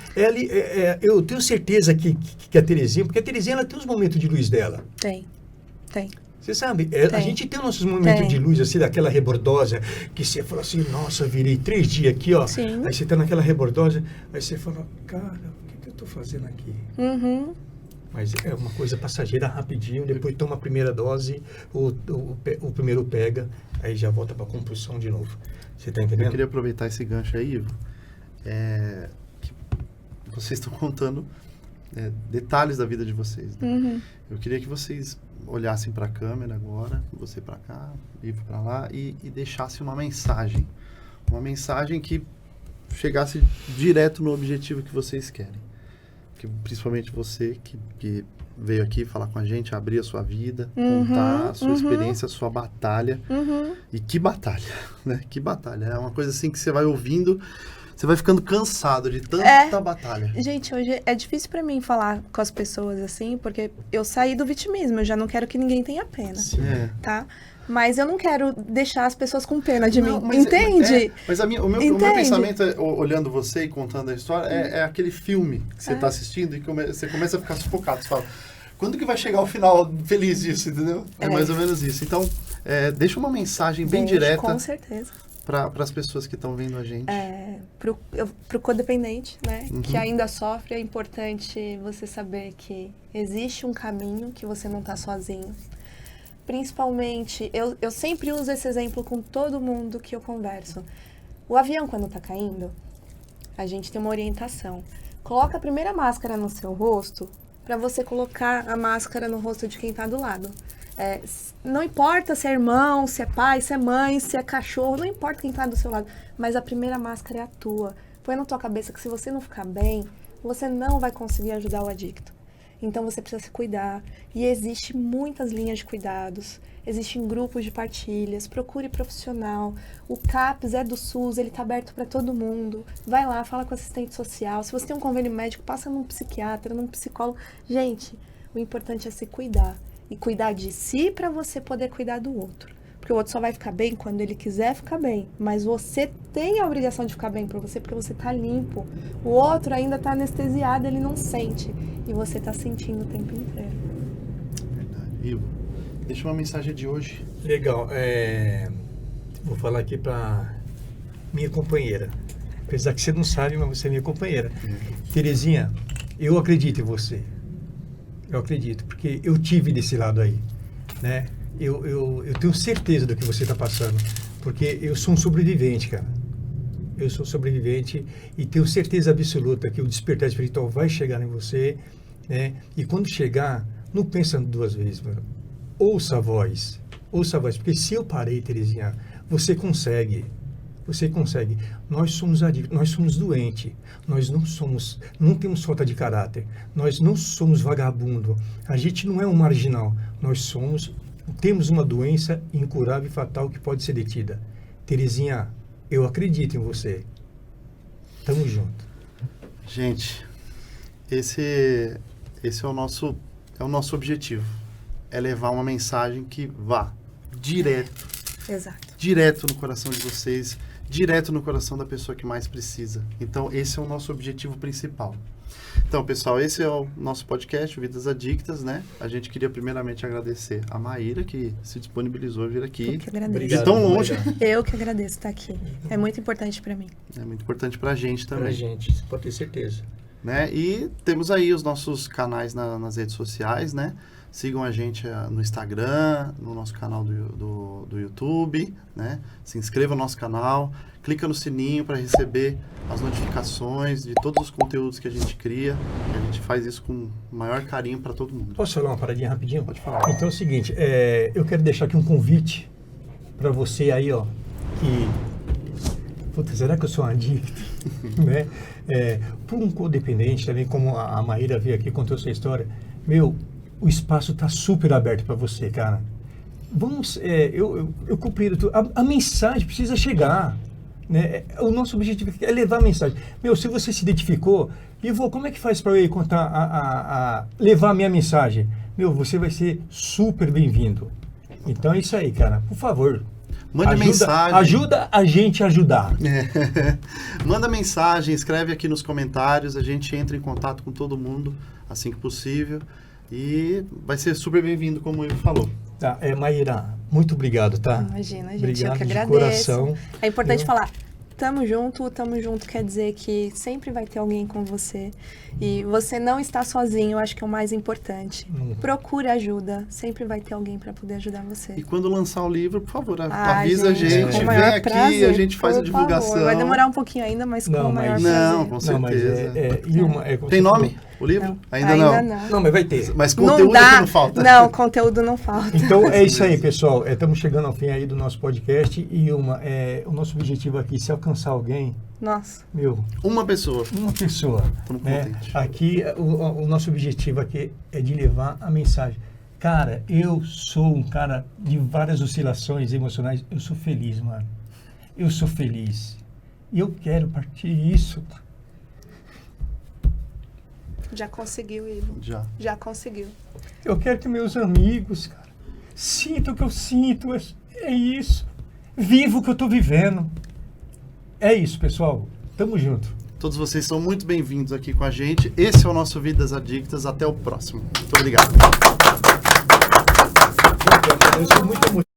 Eu tenho certeza que a Terezinha, porque a Terezinha ela tem os momentos de luz dela. Tem. Você sabe, a Tem. gente tem nossos momentos Tem. de luz, assim, daquela rebordosa, que você fala assim, nossa, virei 3 dias aqui, ó. Sim. Aí você tá naquela rebordosa, aí você fala, cara, o que eu tô fazendo aqui? Uhum. Mas é uma coisa passageira, rapidinho, depois toma a primeira dose, o primeiro pega, aí já volta pra compulsão de novo. Você tá Eu entendendo? queria aproveitar esse gancho aí, Ivo. Que vocês estão contando detalhes da vida de vocês. Né? Uhum. Eu queria que vocês olhassem para a câmera agora, você para cá, Ivo para lá, e deixassem uma mensagem. Uma mensagem que chegasse direto no objetivo que vocês querem. Que, principalmente você que veio aqui falar com a gente, abrir a sua vida, contar a sua experiência, a sua batalha. Uhum. E que batalha, né? Que batalha. É uma coisa assim que você vai ouvindo, você vai ficando cansado de tanta batalha. Gente, hoje é difícil pra mim falar com as pessoas assim, porque eu saí do vitimismo, eu já não quero que ninguém tenha pena, É. tá? Mas eu não quero deixar as pessoas com pena de Não, mim, mas entende? Mas o meu Entende? pensamento, olhando você e contando a história, é aquele filme que você está assistindo e você começa a ficar sufocado. Você fala, quando que vai chegar o final feliz disso, entendeu? É mais ou menos isso. Então, deixa uma mensagem bem direta Com certeza. para as pessoas que estão vendo a gente. Pro codependente, né, Uhum. que ainda sofre, é importante você saber que existe um caminho, que você não tá sozinho. Principalmente, eu sempre uso esse exemplo com todo mundo que eu converso. O avião, quando tá caindo, a gente tem uma orientação. Coloca a primeira máscara no seu rosto, para você colocar a máscara no rosto de quem tá do lado. Não importa se é irmão, se é pai, se é mãe, se é cachorro, não importa quem tá do seu lado, mas a primeira máscara é a tua. Põe na tua cabeça que se você não ficar bem, você não vai conseguir ajudar o adicto. Então você precisa se cuidar. E existe muitas linhas de cuidados, existem grupos de partilhas, procure profissional. O CAPS é do SUS, ele está aberto para todo mundo. Vai lá, fala com o assistente social. Se você tem um convênio médico, passa num psiquiatra, num psicólogo. Gente, o importante é se cuidar. E cuidar de si para você poder cuidar do outro. Porque o outro só vai ficar bem quando ele quiser ficar bem. Mas você tem a obrigação de ficar bem para você, porque você tá limpo. O outro ainda tá anestesiado, ele não sente. E você tá sentindo o tempo inteiro. Verdade. Ivo, Deixa uma mensagem de hoje. Legal. Vou falar aqui para minha companheira. Apesar que você não sabe, mas você é minha companheira. Terezinha, eu acredito em você. Eu acredito, porque eu tive desse lado aí, né? Eu tenho certeza do que você está passando, porque eu sou um sobrevivente, cara. Eu sou sobrevivente e tenho certeza absoluta que o despertar espiritual vai chegar em você, né? E quando chegar, não pensa duas vezes, mano. Ouça a voz, porque se eu parei, Terezinha, você consegue. Você consegue. Nós somos adictos, nós somos doentes. Nós não temos falta de caráter. Nós não somos vagabundo. A gente não é um marginal. Temos uma doença incurável e fatal que pode ser detida. Terezinha, eu acredito em você. Tamo junto. Gente, esse é o nosso objetivo. É levar uma mensagem que vá direto no coração de vocês, direto no coração da pessoa que mais precisa. Então, esse é o nosso objetivo principal. Então, pessoal, esse é o nosso podcast, o Vidas Adictas, né? A gente queria primeiramente agradecer a Maíra, que se disponibilizou a vir aqui. Eu que agradeço. Obrigado, de tão longe. Eu que agradeço estar aqui. É muito importante para mim. É muito importante pra gente também. Pra gente, você pode ter certeza. Né? E temos aí os nossos canais nas redes sociais, né? Sigam a gente no Instagram, no nosso canal do YouTube, né? Se inscreva no nosso canal, clica no sininho para receber as notificações de todos os conteúdos que a gente cria. A gente faz isso com o maior carinho para todo mundo. Posso falar uma paradinha rapidinho? Pode falar. Então é o seguinte, eu quero deixar aqui um convite para você aí, ó, que... Puta, será que eu sou um adicto? Né? Por um codependente também, como a Maíra veio aqui e contou sua história, o espaço está super aberto para você, cara. Vamos, eu compreendo tudo. A mensagem precisa chegar, né? O nosso objetivo é levar a mensagem. Se você se identificou, como é que faz para eu ir contar, levar a minha mensagem? Você vai ser super bem-vindo. Então é isso aí, cara. Por favor. Manda mensagem. Ajuda a gente a ajudar. Manda mensagem, escreve aqui nos comentários. A gente entra em contato com todo mundo assim que possível. E vai ser super bem-vindo, como ele falou. Tá, Maíra, muito obrigado, tá? Imagina, gente, obrigado eu que de agradeço. Coração. É importante falar, tamo junto quer dizer que sempre vai ter alguém com você. E você não está sozinho, eu acho que é o mais importante. Procure ajuda, sempre vai ter alguém para poder ajudar você. E quando lançar o livro, por favor, avisa a gente, com o vem maior aqui, prazer, a gente faz a divulgação. Favor. Vai demorar um pouquinho ainda, mas com o maior prazer. Não, com certeza. Tem nome? O livro? Não. Ainda não. Não, mas vai ter. Mas conteúdo é que não falta. Não, conteúdo não falta. Então é isso aí, pessoal. Estamos chegando ao fim aí do nosso podcast e o nosso objetivo aqui, se alcançar alguém, Nossa. Uma pessoa. Estamos contentes. Aqui, o nosso objetivo aqui é de levar a mensagem. Cara, eu sou um cara de várias oscilações emocionais. Eu sou feliz, mano. Eu sou feliz. E eu quero partir isso. Já conseguiu, Ivo. Já conseguiu. Eu quero que meus amigos, cara, sintam o que eu sinto. É isso. Vivo o que eu tô vivendo. É isso, pessoal. Tamo junto. Todos vocês são muito bem-vindos aqui com a gente. Esse é o nosso Vidas Adictas. Até o próximo. Muito obrigado. Eu sou muito